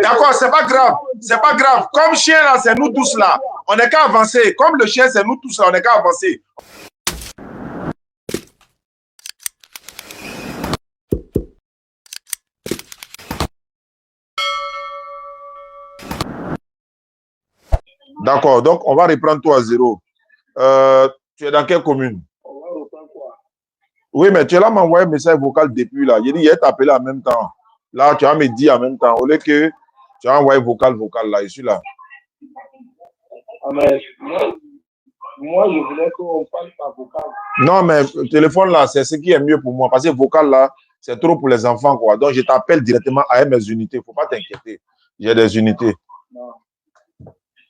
D'accord, c'est pas grave. C'est pas grave. Comme chien, là, c'est nous tous là. On n'est qu'à avancer. Comme le chien, c'est nous tous là. On n'est qu'à avancer. D'accord, donc on va reprendre tout à zéro. Tu es dans quelle commune? Oui, mais tu es là, m'envoyer un message vocal depuis là. J'ai dit, il est appelé en même temps. Là, tu vas me dire en même temps. Au lieu que tu as envoyé vocal là, je suis là. Ah, mais moi, je voulais qu'on parle par vocal. Non, mais le téléphone là, c'est ce qui est mieux pour moi. Parce que vocal là, c'est trop pour les enfants, quoi. Donc, je t'appelle directement à mes unités. Il ne faut pas t'inquiéter. J'ai des unités. Non.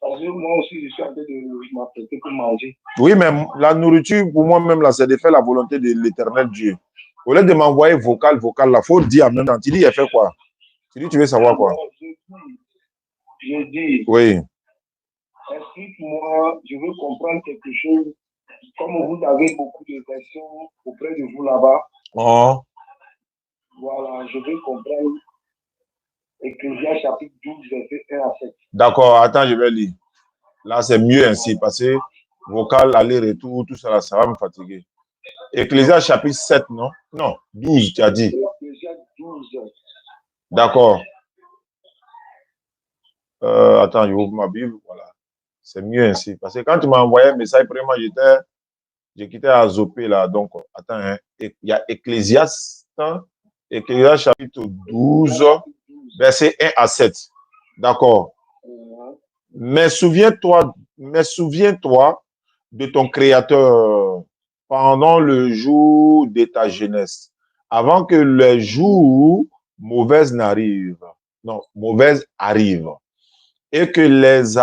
Parce que moi aussi, je suis en train de m'apprêter pour manger. Oui, mais la nourriture, pour moi-même, là, c'est de faire la volonté de l'éternel Dieu. Au lieu de m'envoyer vocal là, il faut dire en même temps. Tu dis, il fait quoi? Tu dis, tu veux savoir quoi? Je dis. Oui. Explique-moi, je veux comprendre quelque chose. Comme vous avez beaucoup de versions auprès de vous là-bas. Oh. Voilà, je veux comprendre. Ecclésias chapitre 12, verset 1 à 7. D'accord, attends, je vais lire. Là, c'est mieux ainsi, parce que vocal, aller-retour, tout ça, là, ça va me fatiguer. Ecclésias chapitre 7, non? Non, 12, tu as dit. Ecclésias 12. D'accord. Attends, je ouvre ma Bible, voilà. C'est mieux ainsi. Parce que quand tu m'as envoyé un message, vraiment, j'ai quitté Azopé, là. Donc, attends, hein. Il y a Ecclésias, Ecclésias chapitre 12, verset 1 à 7. D'accord. Mais souviens-toi de ton Créateur pendant le jour de ta jeunesse, avant que les jours mauvaises n'arrivent. Non, mauvaises arrivent. Et que les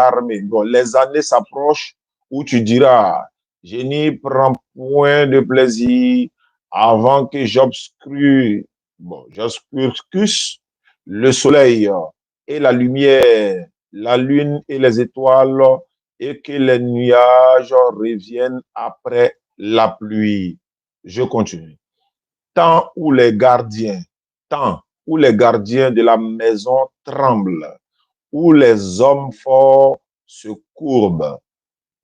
années s'approchent où tu diras, je n'y prends point de plaisir avant que j'obscurcisse le soleil et la lumière, la lune et les étoiles, et que les nuages reviennent après la pluie. Je continue. Tant où les gardiens de la maison tremblent, où les hommes forts se courbent,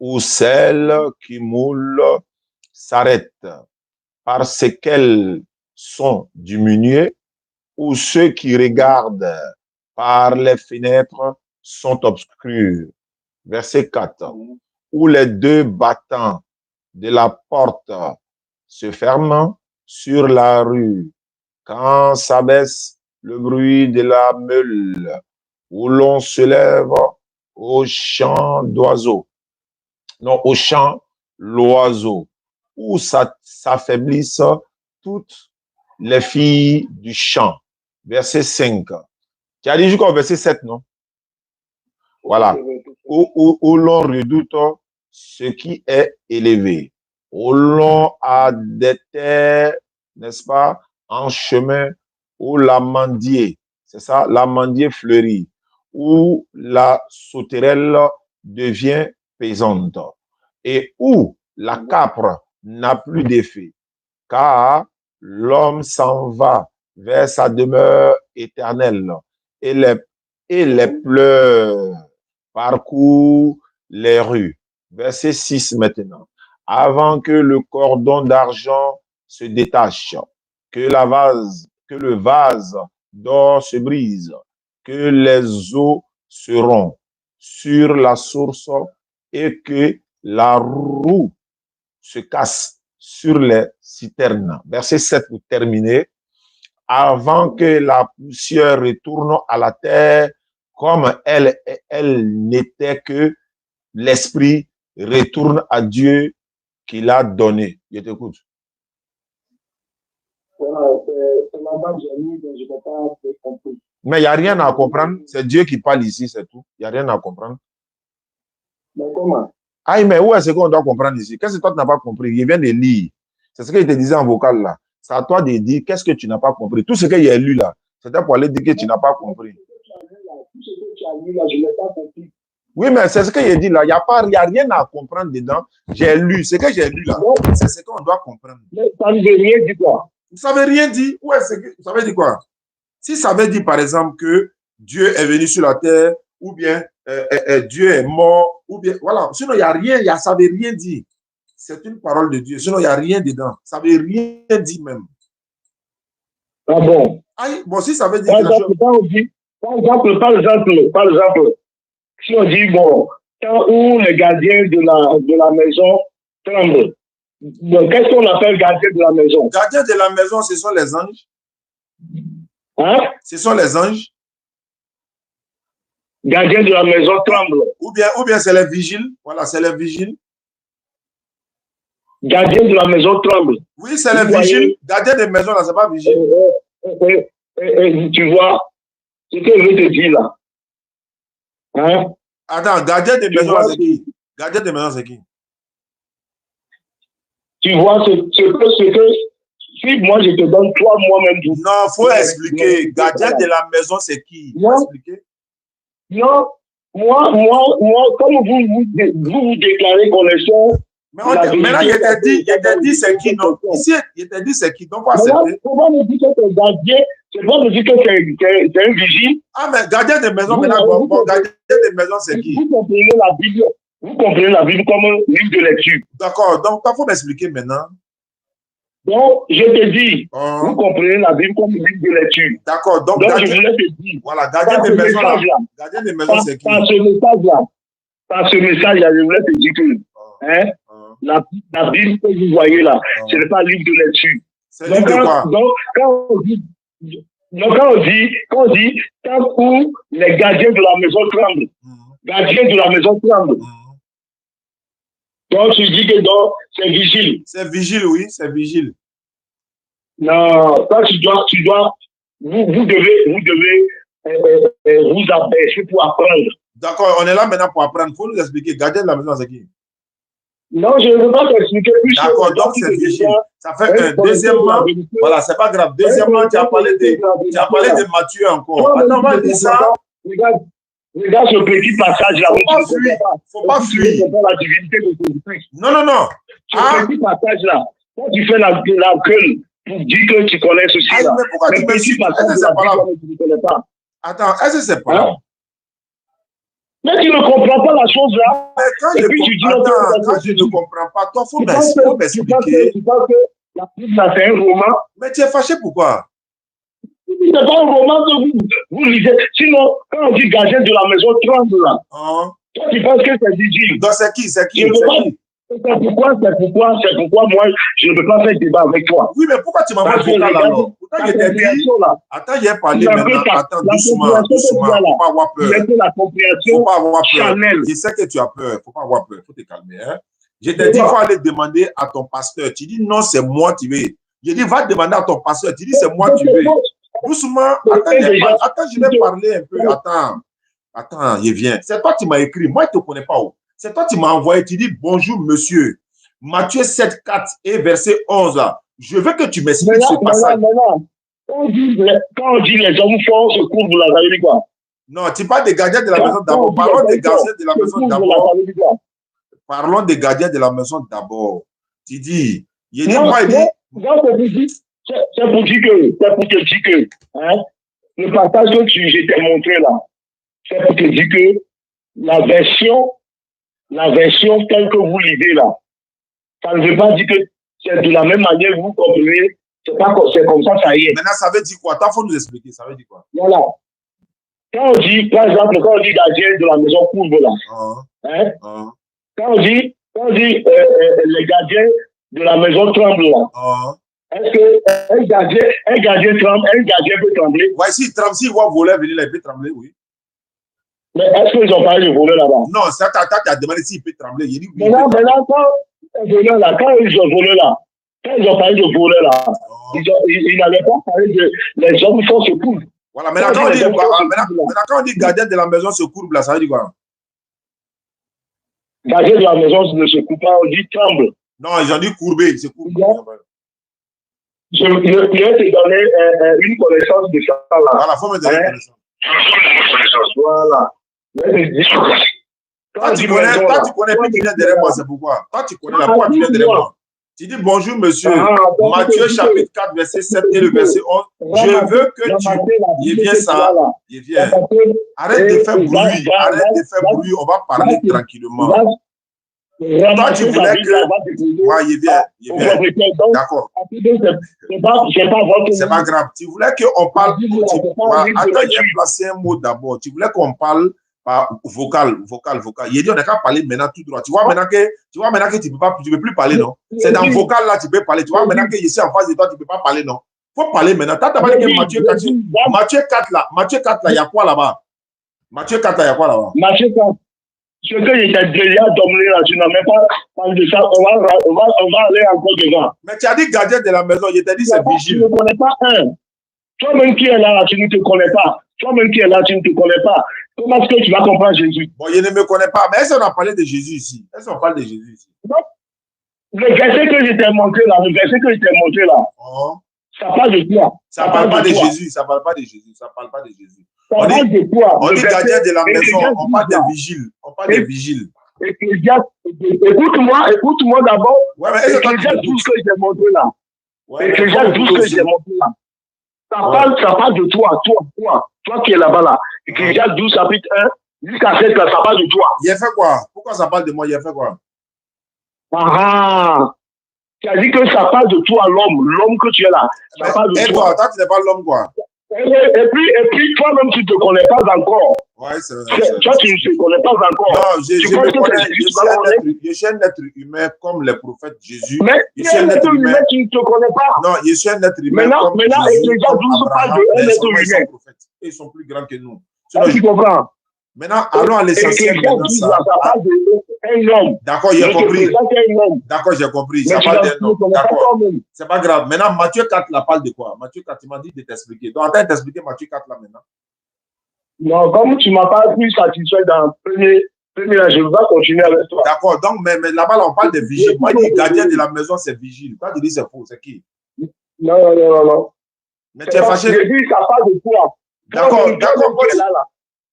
où celles qui moulent s'arrêtent parce qu'elles sont diminuées, où ceux qui regardent par les fenêtres sont obscurs. Verset 4. Où les deux battants de la porte se ferment sur la rue, quand s'abaisse le bruit de la meule, où l'on se lève au chant d'oiseaux, non, au chant l'oiseau, où s'affaiblissent toutes les filles du chant. Verset 5. Tu as dit jusqu'au verset 7, non? Voilà. Où l'on redoute ce qui est élevé, où l'on a des terres, n'est-ce pas, en chemin, où l'amandier, c'est ça, l'amandier fleurit, où la sauterelle devient pesante, et où la capre n'a plus d'effet, car l'homme s'en va vers sa demeure éternelle, et les pleurs parcourent les rues. Verset 6 maintenant. Avant que le cordon d'argent se détache, que le vase d'or se brise, que les eaux se rompent sur la source et que la roue se casse sur les citernes. Verset 7 pour terminer. Avant que la poussière retourne à la terre comme elle n'était que l'esprit retourne à Dieu qui l'a donné. Je t'écoute. Mais il n'y a rien à comprendre. C'est Dieu qui parle ici, c'est tout. Il n'y a rien à comprendre. Mais comment? Ah, mais où est-ce qu'on doit comprendre ici? Qu'est-ce que toi, tu n'as pas compris? Il vient de lire. C'est ce qu'il te disait en vocal là. C'est à toi de dire qu'est-ce que tu n'as pas compris. Tout ce qu'il a lu là, c'était pour aller dire que tu n'as pas compris. Tout ce que tu as lu là, je ne l'ai pas compris. Oui, mais c'est ce qu'il a dit là. Il n'y a rien à comprendre dedans. J'ai lu. Ce que j'ai lu là, c'est ce qu'on doit comprendre. Mais ça ne veut rien dire quoi? Ça ne veut rien dire. Ouais, ça veut dire quoi? Si ça veut dire par exemple que Dieu est venu sur la terre, ou bien Dieu est mort, ou bien, voilà. Sinon, il n'y a rien, ça ne veut rien dire. C'est une parole de Dieu. Sinon, il n'y a rien dedans. Ça ne veut rien dire même. Ah bon? Aïe, bon, si ça veut dire Par que la chose... exemple, si on dit, bon, quand où les gardiens de la maison tremblent, bon, qu'est-ce qu'on appelle gardien de la maison? Gardien de la maison, ce sont les anges. Hein? Ce sont les anges. Gardien de la maison tremble. Ou bien c'est les vigiles. Voilà, c'est les vigiles. Gardien de la maison tremble. Oui, c'est les vigiles. Gardien de maison, là, c'est pas vigile. Tu vois, ce que je veux te dire là. Hein? Attends, gardien de maison, c'est qui? Gardien de maison, c'est qui? Tu vois ce que si moi je te donne toi moi-même. Non, il faut expliquer. Gardien de la maison, c'est qui? Il faut expliquer. Non, moi, comme vous déclarez connaissant. Mais maintenant, il t'a dit c'est qui, non? Ici, il t'a dit c'est qui, donc on va accepter. Pourquoi me dire que c'est gardien? C'est pas me dire que c'est un vigile. Ah, mais gardien de maison, maintenant, bon, gardien de maison, c'est qui? Vous comprenez la Bible comme un livre de lecture. D'accord, donc il faut m'expliquer maintenant. Donc, je te dis, vous comprenez la Bible comme un livre de lecture. D'accord, donc je voulais te dire. Voilà, gardien de maison, là. Gardien de maison, c'est qui? Par ce message-là, je voulais te dire que la Bible que vous voyez là, ce n'est pas un livre de lecture. C'est livre de quoi? Donc, quand on dit, tant où les gardiens de la maison tremblent, gardiens de la maison tremblent. Donc, tu dis que c'est vigile. C'est vigile, oui, c'est vigile. Non, toi, vous devez vous abaisser pour apprendre. D'accord, on est là maintenant pour apprendre. Il faut nous expliquer. Gardien de la maison, c'est qui? Non, je ne veux pas t'expliquer plus. D'accord, donc c'est vigile. Ça fait que, deuxièmement, voilà, c'est pas grave. Deuxièmement, tu as parlé de Matthieu encore. Attends, on va dire ça. Regarde ce petit passage-là. Faut pas fuir. La divinité de Jésus-Christ. Non. Ce petit passage-là, quand tu fais la gueule pour dire que tu connais ceci là. Mais pourquoi tu me suis? Est-ce que c'est pas là? Attends, est-ce que c'est pas là? Mais tu ne comprends pas la chose là. Mais quand je ne comprends pas, toi, il faut m'expliquer. Tu penses que la Bible là, c'est un roman. Mais tu es fâché pourquoi? C'est pas un roman que vous lisez. Sinon, quand on dit gardien de la maison tremble là, toi tu penses que c'est vigile. Donc c'est qui? C'est pourquoi moi je ne peux pas faire débat avec toi. Oui, mais pourquoi tu m'envoies vocal alors? Pourtant, je t'ai dit. Attends, j'ai parlé maintenant. Attends, doucement. Faut pas avoir peur. Faut pas avoir peur. Je sais que tu as peur. Faut pas avoir peur. Faut te calmer. Hein? Je t'ai dit, il faut aller demander à ton pasteur. Tu dis non, c'est moi tu veux. Je dis, va demander à ton pasteur. Tu dis, c'est moi tu veux. Doucement. Attends, je vais parler un peu. Attends, je viens. C'est toi qui m'as écrit. Moi, je ne te connais pas. C'est toi qui m'as envoyé. Tu dis, bonjour, monsieur. Matthieu 7, 4 et verset 11. Là. Je veux que tu m'expliques ce passage. Quand on dit les hommes forts se couvrent de la vallée, quoi? Non, tu parles des gardiens de la maison d'abord. Parlons des gardiens de la maison d'abord. Parlons des gardiens de la maison d'abord. Tu dis, c'est pour te dire que le partage que je t'ai montré là, c'est pour te dire que la version telle que vous lisez là, ça ne veut pas dire que c'est de la même manière que vous comprenez. C'est comme ça, ça y est. Maintenant, ça veut dire quoi? Il faut nous expliquer. Ça veut dire quoi? Voilà. Quand on dit, par exemple, gardien de la maison courbe là, quand on dit les gardiens de la maison tremblent là, est-ce qu'un gardien peut trembler? Oui, s'il tremble, s'il voit voler venir là, il peut trembler, oui. Mais est-ce qu'ils ont parlé de voler là-bas? Non, c'est quand tu as demandé s'il peut trembler. Il dit, oui, maintenant, quand ils ont volé là, quand ils ont parlé de voler là, ils n'avaient pas parlé de les hommes forts se couvrent. Voilà, maintenant, quand on dit gardien de la maison se courbe là, ça veut dire quoi? Gardien de la maison ne se coupe pas, on dit tremble. Non, ils ont dit courber, ils se courbent. Je vais te donner une connaissance de ça là. Voilà, il faut me donner une connaissance. Voilà. Toi, tu connais plus qui vient derrière moi, c'est pourquoi? Toi, tu connais la pourquoi tu viens derrière moi. Tu dis bonjour, monsieur. Matthieu chapitre 4, verset 7 et le verset 11. Je veux que tu... Il vient ça. Il vient. Arrête de faire bruit. Arrête de faire bruit. On va parler tranquillement. Toi, tu voulais que... Ouais, il vient. D'accord. C'est pas grave. Tu voulais qu'on parle... Attends, j'ai placé un mot d'abord. Tu voulais qu'on parle par vocal. Il dit, on n'a qu'à parler maintenant tout droit. Tu vois maintenant que tu peux plus parler, non? C'est dans vocal là, tu peux parler. Tu vois maintenant que je suis en face de toi, tu peux pas parler, non? Faut parler maintenant. Tu as pas dit que Matthieu 4 là, il y a quoi là-bas? Matthieu 4 là, il y a quoi là-bas? Matthieu 4. Ce que j'étais déjà dominé là, tu n'as même pas parlé de ça. On va aller encore devant. Mais tu as dit gardien de la maison, je t'ai dit c'est vigile. Tu ne connais pas un. Toi-même qui es là, tu ne te connais pas. Toi-même qui es là, tu ne te connais pas. Comment est-ce que tu vas comprendre Jésus? Bon, je ne me connais pas. Mais est-ce qu'on a parlé de Jésus ici? Est-ce qu'on parle de Jésus ici? Non. Le verset que je t'ai montré là, ça parle de toi. Ça ne parle pas de Jésus. Ça parle pas de Jésus. On dit gardien de la maison, on parle des vigiles. Écoute-moi d'abord. Ouais, mais Ecclésiaste 12 que je t'ai montré là. Ecclésiaste 12 que je t'ai montré là. Ça parle de toi qui es là-bas là. Ecclésiaste 12 chapitre 1 jusqu'à 7 là, ça parle de toi. Il a fait quoi? Pourquoi ça parle de moi? Il a fait quoi? Tu as dit que ça parle de toi, l'homme que tu es là. Ça parle de toi. Toi, tu n'es pas l'homme quoi? Et puis toi-même, tu ne te connais pas encore. Ouais, c'est vrai. Toi, tu ne te connais pas encore. Non, je suis un être humain comme les prophètes Jésus. Mais tu es un être humain, tu ne te connais pas. Non, je suis un être humain. Maintenant, Ecclésiaste 12 parle d'un être humain. Ils sont plus grands que nous. Tu comprends? Maintenant, allons à l'essentiel. Ça parle d'un homme. D'accord, j'ai compris. D'accord, j'ai compris. Ça parle d'un homme. D'accord. C'est pas grave. Maintenant, Matthieu 4, là, parle de quoi? Matthieu 4, tu m'as dit de t'expliquer. Donc, attends, t'expliquer Matthieu 4, là, maintenant. Non, comme tu ne m'as pas plus satisfait dans le premier, je vais continuer avec toi. D'accord. Donc, mais là-bas, là, on parle de vigile. Moi, je dis gardien de la maison, c'est vigile. Toi, tu dis c'est faux. C'est qui? Non. Mais tu es fâché. Je dis, ça parle de toi. D'accord.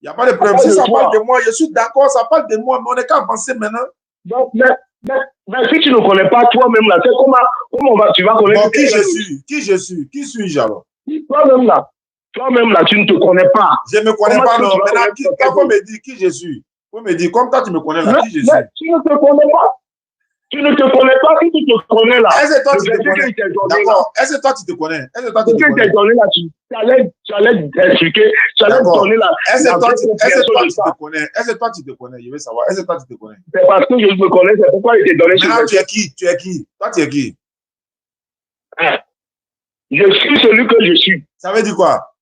Il n'y a pas de problème. Si ça parle de moi, je suis d'accord, ça parle de moi, mais on n'est qu'à avancer maintenant. Donc, mais si tu ne connais pas toi-même là, comment tu vas connaître? Bon, qui je suis? Qui suis-je alors? Toi-même là, tu ne te connais pas. Je ne me connais pas, non. Maintenant, quand on me dit qui je suis, on me dit, comme toi, tu me connais là, qui je suis? Tu ne te connais pas. Si tu te connais là. Est-ce que toi, tu te connais? D'accord. Est-ce que toi, tu te connais? Est-ce que toi, tu te connais? Tu allais expliquer, tu allais donner là. Est-ce que toi, tu te connais? Est-ce que toi, tu te connais? Je veux savoir. Est-ce que toi, tu te connais? C'est parce que je me connais, c'est pourquoi il t'est donné. Maintenant, tu es qui? Toi, tu es qui? Je suis celui que je suis. Ça veut dire quoi?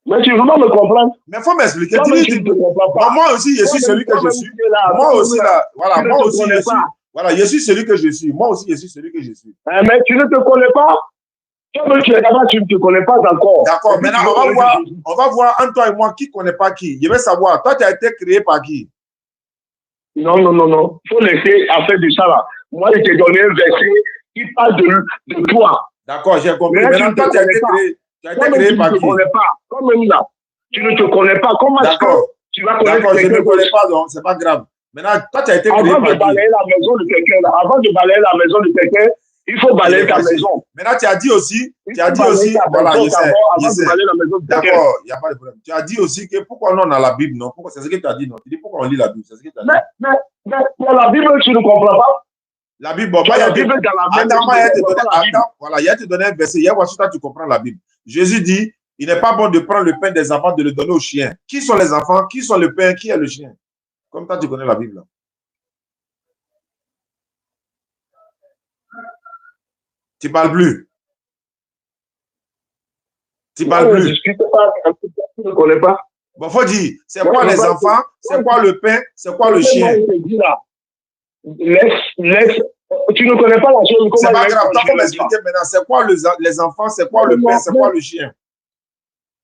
Mais tu veux me comprendre? Mais il faut m'expliquer. Moi aussi, je suis celui que je suis. Moi aussi, là. Voilà, moi aussi, je suis. Voilà, je suis celui que je suis. Moi aussi, je suis celui que je suis. Mais tu ne te connais pas. Toi-même, tu es là-bas, tu ne te connais pas encore. D'accord, maintenant, on va voir entre toi et moi qui ne connaît pas qui. Je veux savoir, toi, tu as été créé par qui? Non. Il faut laisser affaire de ça, là. Moi, je t'ai donné un verset qui parle de toi. D'accord, j'ai compris. Maintenant, toi, tu as été créé. Tu as été créé par qui? Tu ne te connais pas. Toi-même là, tu ne te connais pas. Comment est-ce que tu vas connaître? D'accord, je ne me connais pas, donc c'est pas grave. Maintenant, toi, tu as été créé par qui? Avant de balayer la maison de quelqu'un, il faut balayer ta maison. Maintenant, tu as dit aussi, voilà, je sais. D'accord, il n'y a pas de problème. Tu as dit aussi que pourquoi on a la Bible, non? C'est ce que tu as dit, non? Tu dis pourquoi on lit la Bible, c'est ce que tu as dit. Mais pour la Bible, tu ne comprends pas. La Bible, bon, la Bible dans la Bible. Attends, voilà, il y a te donné un verset. Hier, voici, toi, tu comprends la Bible. Jésus dit, il n'est pas bon de prendre le pain des enfants, de le donner aux chiens. Qui sont les enfants? Qui sont le pain? Qui est le chien? Comme toi, tu connais la Bible. Tu parles plus. Je ne connais pas. Bon, faut dire, c'est quoi les enfants? C'est quoi le pain? C'est quoi le chien? Laisse. Tu ne connais pas la chose. C'est pas grave, tu peux m'expliquer maintenant. C'est quoi les enfants? C'est quoi le pain? C'est quoi le chien?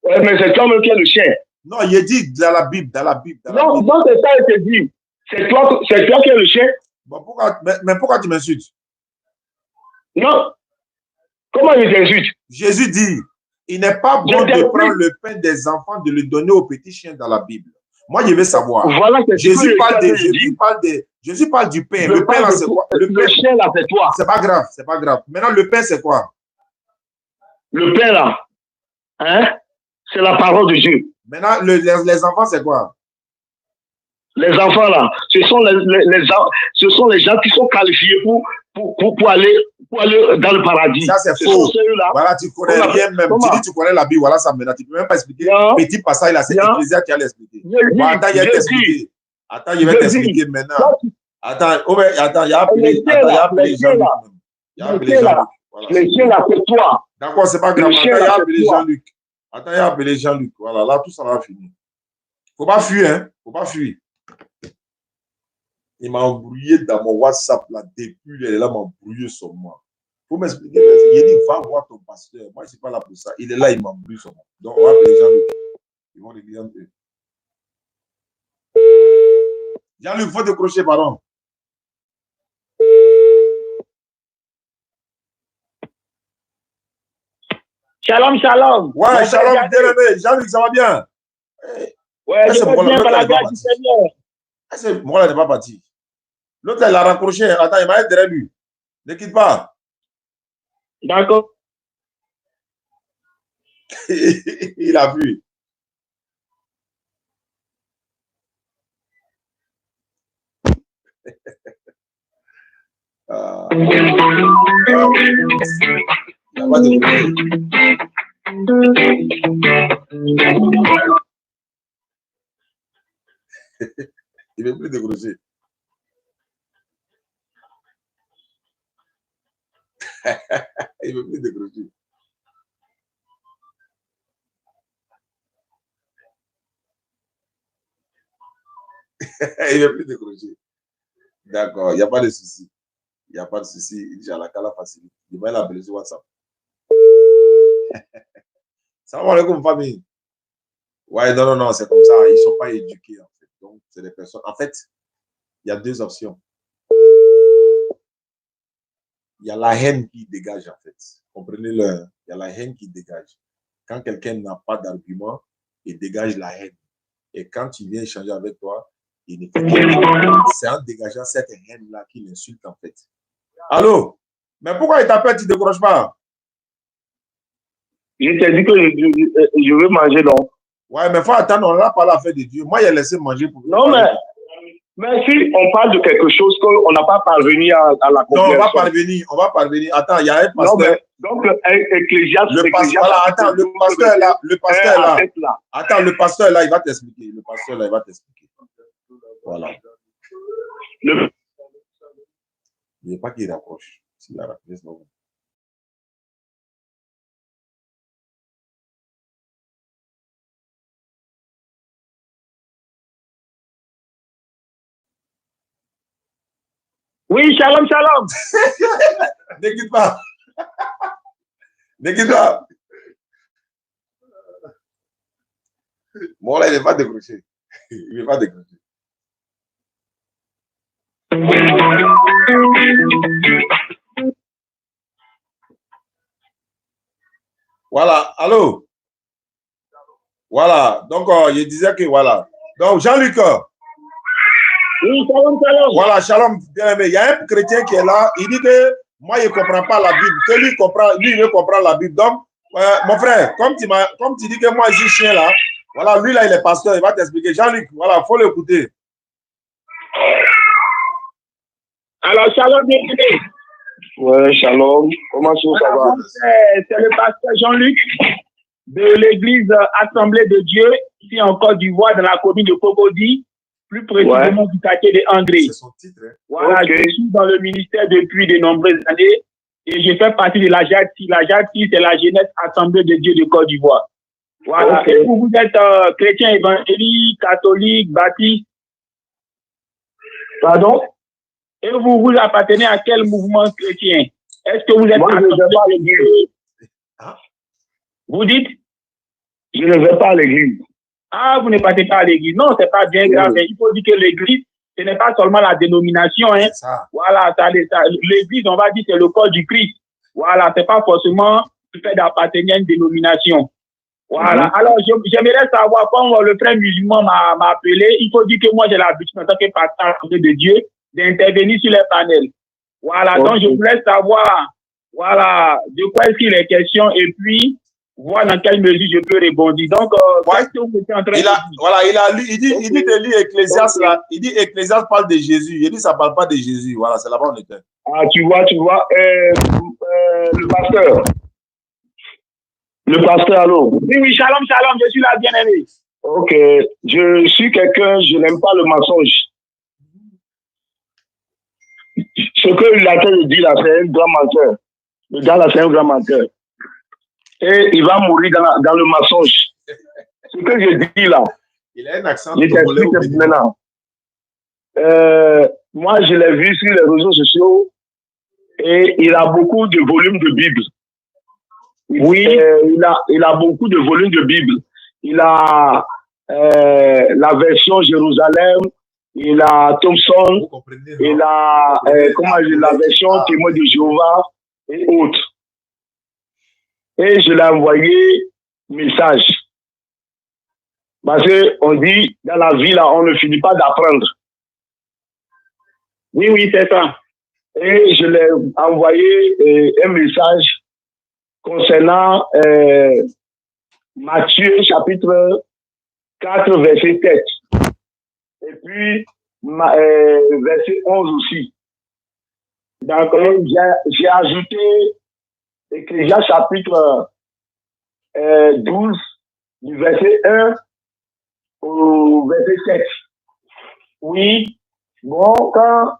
Mais c'est toi-même qui es le chien. Non, il dit dans la Bible. Non, c'est ça, il te dit. C'est toi qui es le chien. Bon, pourquoi tu m'insultes? Non. Comment il t'insulte? Jésus dit, il n'est pas bon de prendre le pain des enfants, de le donner aux petits chiens dans la Bible. Moi, je veux savoir. Voilà, Jésus parle Jésus parle du pain. Le pain, là, c'est quoi? Le pain, là, c'est toi. C'est pas grave, c'est pas grave. Maintenant, le pain, c'est quoi? Le pain, là, hein? C'est la parole de Dieu. Maintenant, les enfants, c'est quoi? Les enfants, là, ce sont les gens qui sont qualifiés pour aller dans le paradis. Ça, c'est faux. Voilà, tu connais rien même. Tu dis tu connais la Bible, voilà ça maintenant. Tu ne peux même pas expliquer. Petit passage, là, c'est Ecclésias qui a l'expliqué. Bon, attends, il va t'expliquer. Attends, il va t'expliquer maintenant. Attends, il y a appelé Jean-Luc. Il y a appelé Jean-Luc. Les chiens, là, c'est toi. D'accord, c'est pas grave. Attends, il y a appelé Jean-Luc. Attends, il y a appelé Jean-Luc. Voilà, là, tout ça va finir. Faut pas fuir, hein. Faut pas fuir. Il m'a embrouillé dans mon WhatsApp là depuis, il est là, m'a embrouillé sur moi. Faut m'expliquer. Il dit, va voir ton pasteur. Moi, je ne suis pas là pour ça. Il est là, il m'a embrouillé sur moi. Donc, on va appeler Jean-Luc. Ils vont régler un peu. Jean-Luc, il faut décrocher, pardon. Shalom, shalom. Ouais, shalom, bien-aimé. Jean-Luc, ça va bien? Ouais, je vais bien par la grâce du Seigneur. Moi, là, il n'est pas parti. L'autre, là, il a raccroché. Attends, il va être derrière lui. Ne quitte pas. D'accord. Il a vu. Il ne veut plus décrocher. Il ne veut plus décrocher. Il ne veut plus décrocher. D'accord, il n'y a pas de souci. Il n'y a pas de souci. Inch'Allah, qu'Allah facilite. Il va l'appeler sur WhatsApp. Salam alaikum, famille. Ouais, non, c'est comme ça. Ils ne sont pas éduqués, en fait. Donc, c'est des personnes. En fait, il y a deux options. Il y a la haine qui dégage, en fait. Comprenez-le. Il y a la haine qui dégage. Quand quelqu'un n'a pas d'argument, il dégage la haine. Et quand tu viens échanger avec toi, il ne fait rien. C'est en dégageant cette haine-là qu'il insulte, en fait. Allô? Mais pourquoi il t'appelle, tu ne décroches pas? Je t'ai dit que je veux manger, donc. Ouais, mais il faut attendre, on n'a pas la fête de Dieu. Moi, il a laissé manger pour vous. Non, mais si on parle de quelque chose qu'on n'a pas parvenu à la compréhension. Non, on va parvenir. Attends, il y a un pasteur. Donc, Ecclésias. Voilà, attends, le pasteur là. Attends, le pasteur là, il va t'expliquer. Le pasteur là, il va t'expliquer. Voilà. Il n'y a pas qu'il rapproche. S'il a rapproché, c'est bon. Oui, shalom, shalom. Ne quitte pas. Ne quitte pas. Bon, là, il n'est pas décroché. Il n'est pas décroché. Voilà, allô? Voilà, donc je disais que voilà. Donc, Jean-Luc. Oui, shalom, shalom. Voilà, shalom, bien-aimé. Il y a un chrétien qui est là, il dit que moi, je ne comprends pas la Bible, que lui, il veut comprendre la Bible. Donc, mon frère, comme tu dis que moi, je suis chien là, voilà, lui là, il est pasteur, il va t'expliquer. Jean-Luc, voilà, il faut l'écouter. Alors, shalom, bien-aimé. Ouais, shalom. Comment ça va? C'est le pasteur Jean-Luc de l'église Assemblée de Dieu, ici en Côte d'Ivoire, dans la commune de Cocody, plus précisément du quartier de André. C'est son titre. Hein? Voilà, je suis dans le ministère depuis de nombreuses années et je fais partie de la JADTI. La JADTI, c'est la Jeunesse Assemblée de Dieu de Côte d'Ivoire. Voilà, et vous êtes chrétien évangélique, catholique, baptiste. Pardon? Et vous appartenez à quel mouvement chrétien? Est-ce que vous êtes à l'église? Vous dites? Je ne vais pas à l'église. Ah, vous ne partez pas à l'église. Non, c'est pas bien grave. Il faut dire que l'église, ce n'est pas seulement la dénomination. Hein. Voilà, l'église, on va dire, c'est le corps du Christ. Voilà, c'est pas forcément le fait d'appartenir à une dénomination. Voilà. Alors, j'aimerais savoir, comme le frère musulman m'a appelé, il faut dire que moi, j'ai l'habitude en tant que pasteur de Dieu d'intervenir sur les panels. Voilà, donc je voulais savoir, voilà, de quoi est-ce qu'il est question et puis voir dans quelle mesure je peux rebondir. Donc, qu'est-ce que vous êtes en train de dire? Voilà, il a lu, il dit de lire Ecclésiaste là. Il dit Ecclésiaste parle de Jésus. Il dit ça parle pas de Jésus. Voilà, c'est là-bas on était. Ah, tu vois, le pasteur. Le pasteur, allô? Oui, shalom, je suis là, bien-aimé. Ok, je suis quelqu'un, je n'aime pas le mensonge. Ce que il a train de dire là, c'est un grand menteur. Le gars là, c'est un grand menteur. Et il va mourir dans le mensonge. Ce que je dis là, il a un accent je t'explique maintenant. Moi, je l'ai vu sur les réseaux sociaux et il a beaucoup de volumes de Bible. Oui, il a beaucoup de volumes de Bible. Il a la version Jérusalem, il a Thompson, il a la version Témoin de Jéhovah et autres. Et je l'ai envoyé message. Parce qu'on dit, dans la vie, là, on ne finit pas d'apprendre. Oui, c'est ça. Et je l'ai envoyé un message concernant Matthieu, chapitre 4, verset 7. Et puis, verset 11 aussi. Donc, j'ai ajouté Ecclésiaste chapitre 12, du verset 1 au verset 7. Oui, bon, quand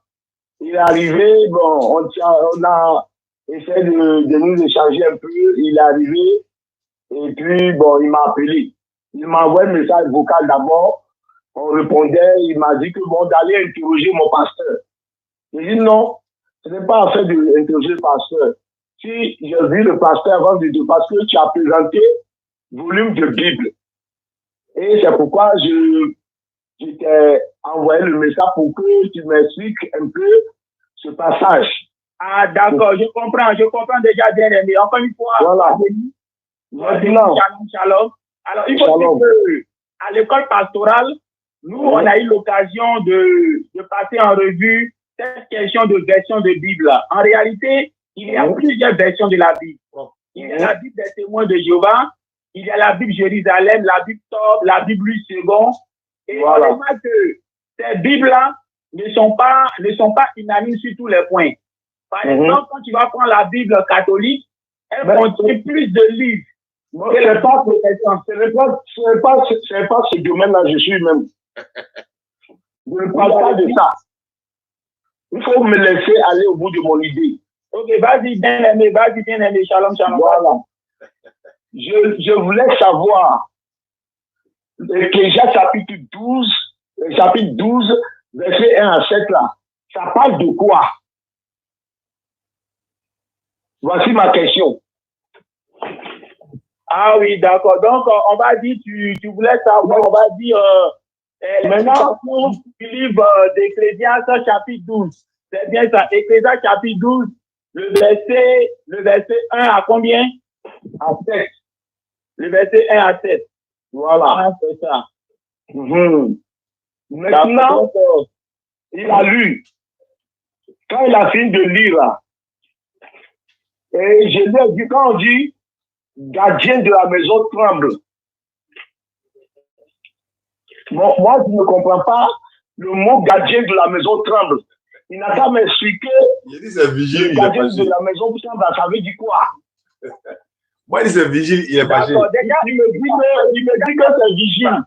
il est arrivé, bon, on a essayé de nous échanger un peu, il est arrivé, et puis, bon, il m'a appelé. Il m'a envoyé un message vocal d'abord, on répondait, il m'a dit que bon, d'aller interroger mon pasteur. J'ai dit non, ce n'est pas affaire d'interroger le pasteur. Si j'ai vu le pasteur avant de dire, parce que tu as présenté volume de Bible. Et c'est pourquoi je t'ai envoyé le message pour que tu m'expliques un peu ce passage. Ah, d'accord, je comprends déjà bien aimé. Encore une fois, voilà. Shalom. Alors, il faut dire qu'à l'école pastorale, nous, on a eu l'occasion de passer en revue cette question de version de Bible. En réalité, il y a plusieurs versions de la Bible. Il y a la Bible des témoins de Jéhovah, il y a la Bible Jérusalem, la Bible Tob, la Bible Louis II. Et voilà. On voit que ces Bibles-là ne sont pas unanimes sur tous les points. Par exemple, quand tu vas prendre la Bible catholique, elle contient plus de livres. Ce n'est pas ce domaine-là, je suis même. Je ne parle pas de ça. Il faut me laisser aller au bout de mon idée. Ok, vas-y, bien aimé, shalom. Voilà. Je voulais savoir, Ecclésiaste chapitre 12, verset 1 à 7 là, ça parle de quoi? Voici ma question. Ah oui, d'accord. Donc, on va dire, tu voulais savoir, on va dire, maintenant, du livre d'Ecclésiaste chapitre 12. C'est bien ça, Ecclésiaste chapitre 12, le verset 1 à combien? À 7. Le verset 1 à 7. Voilà. Ah, c'est ça. Maintenant, il a lu. Quand il a fini de lire, là, et je lui ai dit, quand on dit gardien de la maison tremble, bon, moi, je ne comprends pas le mot gardien de la maison tremble. Il n'a qu'à m'expliquer. Il dit c'est vigile. Le gardien de la maison tremble, ça veut dire quoi? Moi, il dit c'est vigile, il est fâché. Déjà, il me dit que c'est vigile.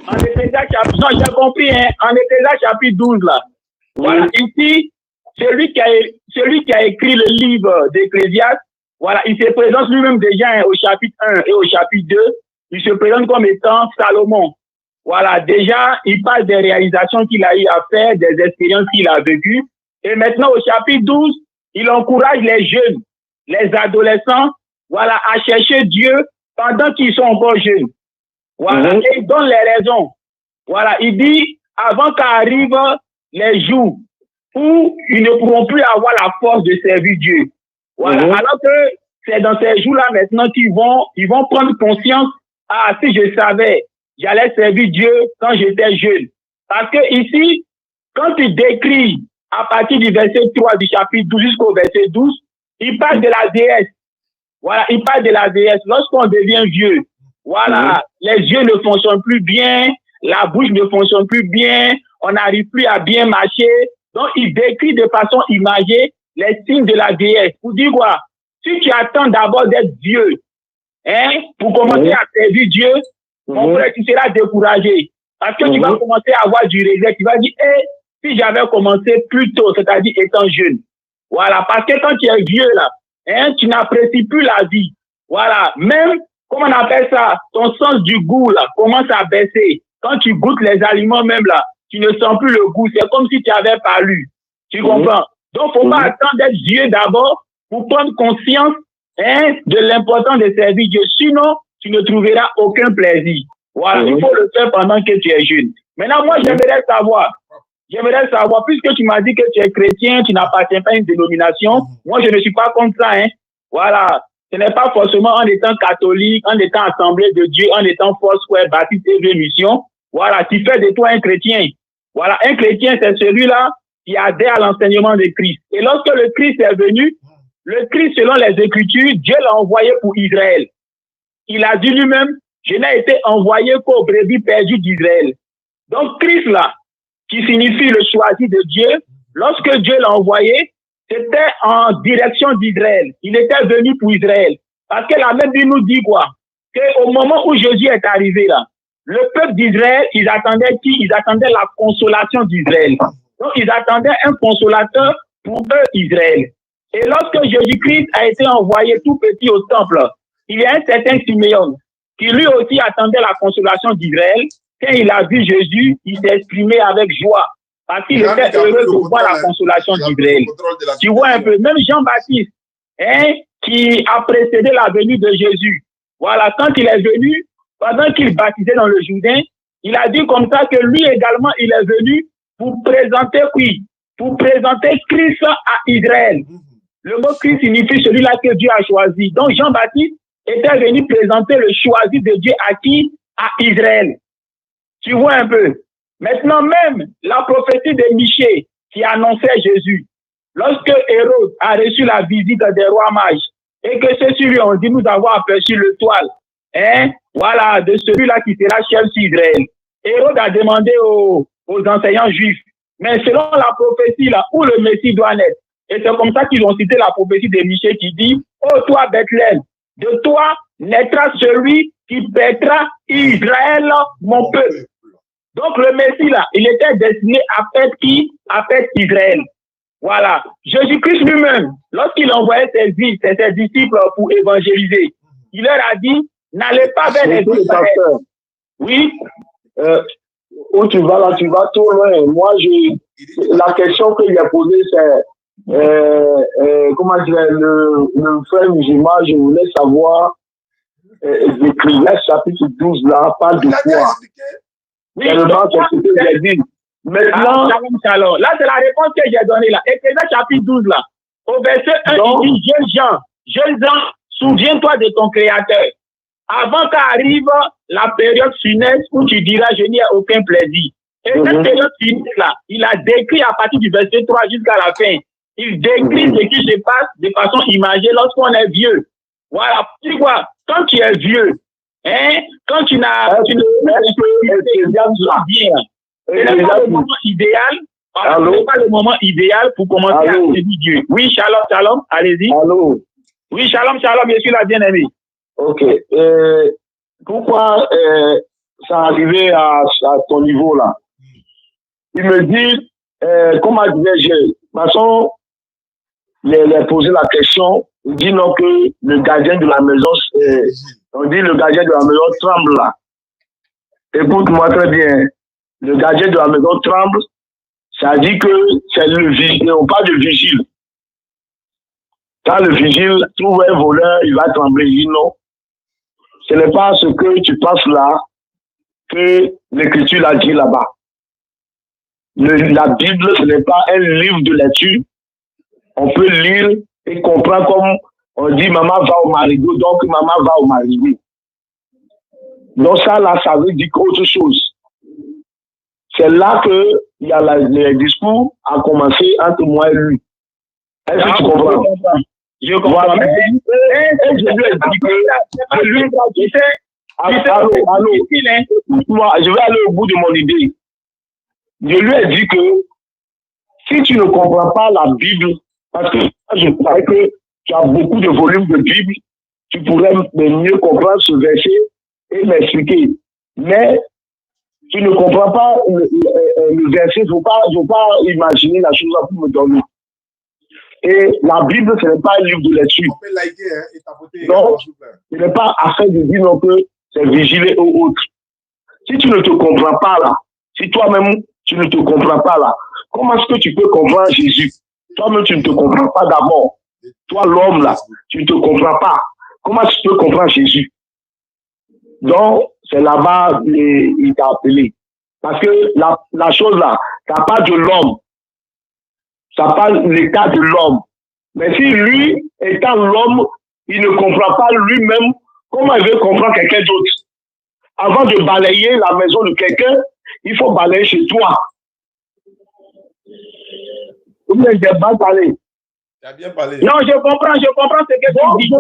En Ecclésiaste chapitre, non, j'ai compris, hein, en Ecclésiaste chapitre 12, là. Voilà, ici, celui qui a écrit le livre d'Ecclésiaste, voilà, il se présente lui-même déjà au chapitre 1 et au chapitre 2, il se présente comme étant Salomon. Voilà, déjà, il parle des réalisations qu'il a eu à faire, des expériences qu'il a vécues. Et maintenant, au chapitre 12, il encourage les jeunes, les adolescents, voilà, à chercher Dieu pendant qu'ils sont encore jeunes. Voilà, et il donne les raisons. Voilà, il dit, avant qu'arrivent les jours où ils ne pourront plus avoir la force de servir Dieu. Voilà, alors que c'est dans ces jours-là maintenant qu'ils vont prendre conscience, ah, si je savais, j'allais servir Dieu quand j'étais jeune. Parce que ici, quand il décrit à partir du verset 3 du chapitre 12 jusqu'au verset 12, il parle de la déesse. Voilà, il parle de la déesse. Lorsqu'on devient vieux, voilà, les yeux ne fonctionnent plus bien, la bouche ne fonctionne plus bien, on n'arrive plus à bien marcher. Donc, il décrit de façon imagée les signes de la déesse. Pour dire quoi? Si tu attends d'abord d'être vieux, hein, pour commencer à servir Dieu, mon frère, tu seras découragé. Parce que tu vas commencer à avoir du regret. Tu vas dire, si j'avais commencé plus tôt, c'est-à-dire étant jeune. Voilà, parce que quand tu es vieux, là, hein, tu n'apprécies plus la vie. Voilà, même, comment on appelle ça, ton sens du goût, là, commence à baisser. Quand tu goûtes les aliments même, là, tu ne sens plus le goût. C'est comme si tu avais pas lu. Tu comprends? Donc, faut pas attendre d'être vieux d'abord pour prendre conscience, hein, de l'importance de servir Dieu. Sinon, tu ne trouveras aucun plaisir. Voilà, il faut le faire pendant que tu es jeune. Maintenant, moi, j'aimerais savoir, puisque tu m'as dit que tu es chrétien, tu n'appartiens pas à une dénomination, moi, je ne suis pas comme ça, hein. Voilà. Ce n'est pas forcément en étant catholique, en étant assemblée de Dieu, en étant Foursquare, Baptiste et Mission. Voilà, tu fais de toi un chrétien. Voilà, un chrétien, c'est celui-là qui adhère à l'enseignement de Christ. Et lorsque le Christ est venu, le Christ, selon les Écritures, Dieu l'a envoyé pour Israël. Il a dit lui-même, je n'ai été envoyé qu'aux brebis perdues d'Israël. Donc, Christ, là, qui signifie le choisi de Dieu, lorsque Dieu l'a envoyé, c'était en direction d'Israël. Il était venu pour Israël. Parce que la même Bible nous dit quoi? Qu'au moment où Jésus est arrivé là, le peuple d'Israël, ils attendaient qui? Ils attendaient la consolation d'Israël. Donc, ils attendaient un consolateur pour eux, Israël. Et lorsque Jésus-Christ a été envoyé tout petit au temple, il y a un certain Siméon qui lui aussi attendait la consolation d'Israël. Quand il a vu Jésus, il s'est exprimé avec joie. Parce qu'il était heureux de voir la consolation d'Israël. Tu vois un peu, même Jean-Baptiste, hein, qui a précédé la venue de Jésus. Voilà, quand il est venu, pendant qu'il baptisait dans le Jourdain, il a dit comme ça que lui également, il est venu pour présenter qui? Pour présenter Christ à Israël. Le mot Christ signifie celui-là que Dieu a choisi. Donc Jean-Baptiste était venu présenter le choisi de Dieu à qui? À Israël. Tu vois un peu. Maintenant même, la prophétie de Michée qui annonçait Jésus, lorsque Hérode a reçu la visite des rois mages et que ceux-ci lui ont dit, nous avons aperçu le toile, hein, voilà, de celui-là qui sera chef d'Israël. Hérode a demandé aux enseignants juifs, mais selon la prophétie là, où le Messie doit naître. Et c'est comme ça qu'ils ont cité la prophétie de Michée qui dit, ô toi Bethléem, de toi naîtra celui qui pètera Israël, mon peuple. Donc le Messie là, il était destiné à faire qui? À faire Israël. Voilà. Jésus-Christ lui-même, lorsqu'il envoyait ses disciples pour évangéliser, il leur a dit, n'allez pas vers les autres. Oui. Où tu vas là, tu vas trop loin. Moi, la question que j'ai posée, c'est comment dire, le frère musulman, je voulais savoir, Ecclésiaste chapitre 12 là, parle de quoi? Oui, maintenant, c'est ce que j'ai dit. Maintenant, là, c'est la réponse que j'ai donnée là. Ecclésiaste chapitre 12 là. Au verset 1, il dit, jeunes gens, souviens-toi de ton Créateur. Avant qu'arrive la période funeste où tu diras, je n'y ai aucun plaisir. Et cette période funeste là, il a décrit à partir du verset 3 jusqu'à la fin. Il décrit ce qui se passe de façon imagée lorsqu'on est vieux. Voilà, tu vois, quand tu es vieux, hein, quand tu n'as pas le moment idéal, c'est pas le moment idéal pour commencer à servir Dieu. Oui, shalom, shalom, allez-y. Allô. Oui, shalom, shalom, je suis la bien-aimée. Ok. Pourquoi ça arrivé à ton niveau là? Il me dit, comment disais-je, de toute façon, les poser la question, il dit non que le gardien de la maison, on dit le gardien de la maison tremble là. Écoute-moi très bien, le gardien de la maison tremble, ça dit que c'est le vigile, on parle de vigile. Quand le vigile trouve un voleur, il va trembler, il dit non. Ce n'est pas ce que tu penses là que l'Écriture a dit là-bas. La Bible, ce n'est pas un livre de lecture. On peut lire et comprendre comme on dit maman va au marigot, donc maman va au marigot. Donc ça là, ça veut dire autre chose. c'est là que il y a le discours a commencé entre moi et lui. Est-ce que tu comprends? Je comprends. Et je lui ai dit que je vais aller au bout de mon idée. Je lui ai dit que si tu ne comprends pas la Bible, parce que je crois que tu as beaucoup de volumes de Bible, tu pourrais mieux comprendre ce verset et m'expliquer. Mais tu ne comprends pas le verset, il ne faut pas imaginer la chose pour me donner. Et la Bible, ce n'est pas un livre de lecture. Donc, ce n'est pas afin de dire non que c'est vigiler aux autres. Si tu ne te comprends pas là, si toi-même tu ne te comprends pas là, comment est-ce que tu peux comprendre Jésus? Toi-même, tu ne te comprends pas d'abord. Toi, l'homme là, tu ne te comprends pas. Comment tu peux comprendre Jésus? Donc, c'est là-bas il t'a appelé. Parce que la chose là, ça part de l'homme. Ça parle l'état de l'homme. Mais si lui, étant l'homme, il ne comprend pas lui-même, comment il veut comprendre quelqu'un d'autre? Avant de balayer la maison de quelqu'un, il faut balayer chez toi. Ou bien j'ai mal parlé. Tu as bien parlé. Non, je comprends ce que tu dis.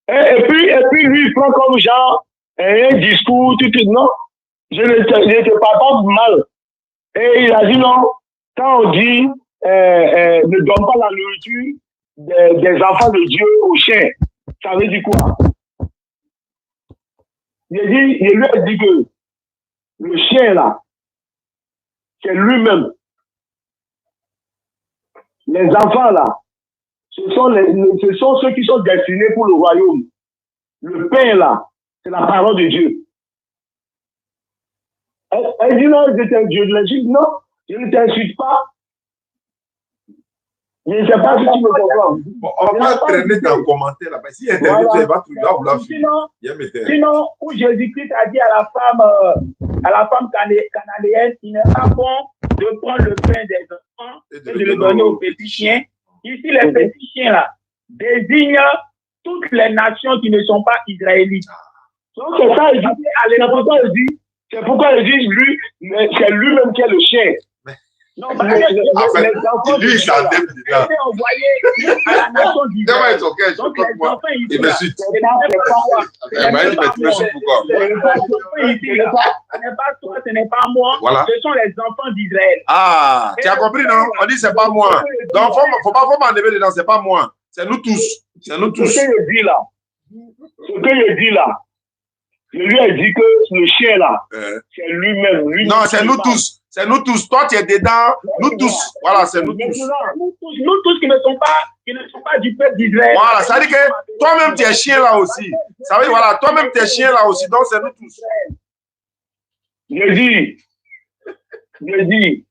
Et puis lui, il prend comme genre un discours, tout, non. Je ne te parle pas mal. Et il a dit non, quand on dit ne donne pas la nourriture des enfants de Dieu aux chiens, ça veut dire quoi? Je lui ai dit que le chien là, c'est lui-même. Les enfants là, ce sont ceux qui sont destinés pour le royaume. Le pain là, c'est la parole de Dieu. Elle dit non, je ne t'insulte pas. Je ne sais pas si tu me comprends. Bon, on va pas traîner dans le commentaire là. Si il va vouloir sinon, où Jésus-Christ a dit à la femme cananéenne, il n'est pas bon de prendre le pain des enfants et de le donner aux petits chiens. Ici, les petits chiens là désignent toutes les nations qui ne sont pas israélites. Donc c'est ça, c'est pourquoi il dit lui, c'est lui-même qui est le chien. Non, parce que les enfants lui, il s'en été envoyés à la nation d'Israël. Donc les enfants ici, ce n'est pas toi, ce n'est pas moi, ce sont les enfants d'Israël. Ah, tu as compris, non? On dit c'est pas moi. Donc, faut pas m'enlever dedans, c'est pas moi. C'est nous tous. C'est nous tous. Ce que je dis là, je lui ai dit que le chien là, c'est lui-même. Non, c'est nous tous. C'est nous tous. Toi, tu es dedans. Nous tous. Voilà, c'est nous tous. Nous tous qui ne sont pas du peuple d'Israël. Voilà, ça veut dire que toi-même, tu es chien là aussi. Ça veut dire, voilà, toi-même, tu es chien là aussi. Donc, c'est nous tous. Je dis,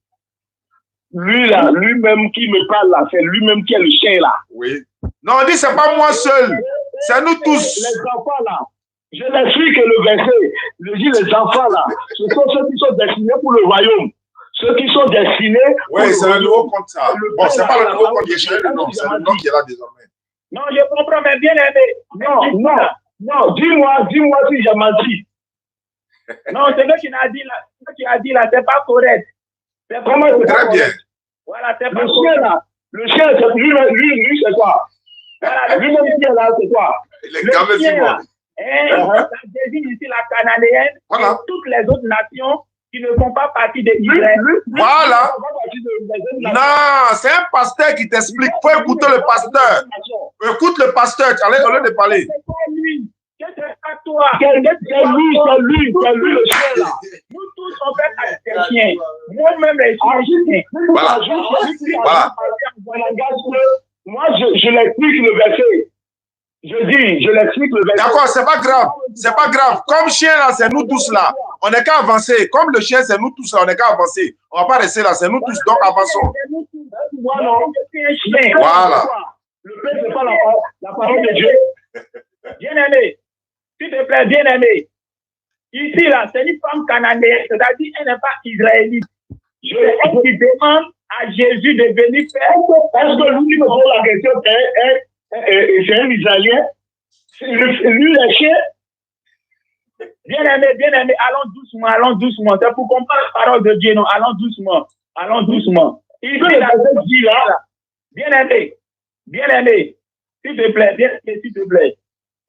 lui là, lui-même qui me parle là, c'est lui-même qui est le chien là. Oui. Non, on dit, c'est pas moi seul. C'est nous tous. Les enfants là. Je l'explique que le verset, je dis les enfants là, ce sont ceux qui sont destinés pour le royaume. Ceux qui sont destinés. Oui, c'est le nouveau compte ça. Bon, c'est pas le nouveau compte qui est changé le nom, c'est le nom qui est là désormais. Non, je comprends, mais bien aimé. Non, dis-moi si j'ai menti. Non, ce que tu as dit là, c'est pas correct. Comment c'est très bien. Voilà, c'est pas le chien là, le chien, lui, c'est quoi? Voilà, lui-même qui est là, c'est quoi? Le chien là. Ça désigne ici la cananéenne et toutes les autres nations qui ne font pas partie de Israël. Voilà. Non, c'est un pasteur qui t'explique. Il faut écouter le pasteur. Écoute le pasteur, au lieu de parler. C'est pas lui. C'est pas toi. C'est lui le chien là. Nous tous, on fait partie des chiens. Moi-même, les chiens. Voilà. Moi, je l'explique le verset. Je l'explique le verset. D'accord, c'est pas grave. C'est pas grave. Comme chien là, c'est nous tous là. On n'est qu'à avancer. Comme le chien, c'est nous tous là. On n'est qu'à avancer. On va pas rester là. C'est nous tous. Donc avançons. Voilà. Le père, c'est pas la parole de Dieu. Bien-aimé. S'il te plaît, bien-aimé. Ici là, c'est une femme cananéenne. C'est-à-dire, elle n'est pas israélite. Elle qui demande à Jésus de venir faire. Est-ce que lui me pose la question? C'est un Israélien. Lui, le chien. Bien-aimé, allons doucement. C'est pour comprendre la parole de Dieu, non? Allons doucement. Ici, là, bien-aimé, s'il te plaît.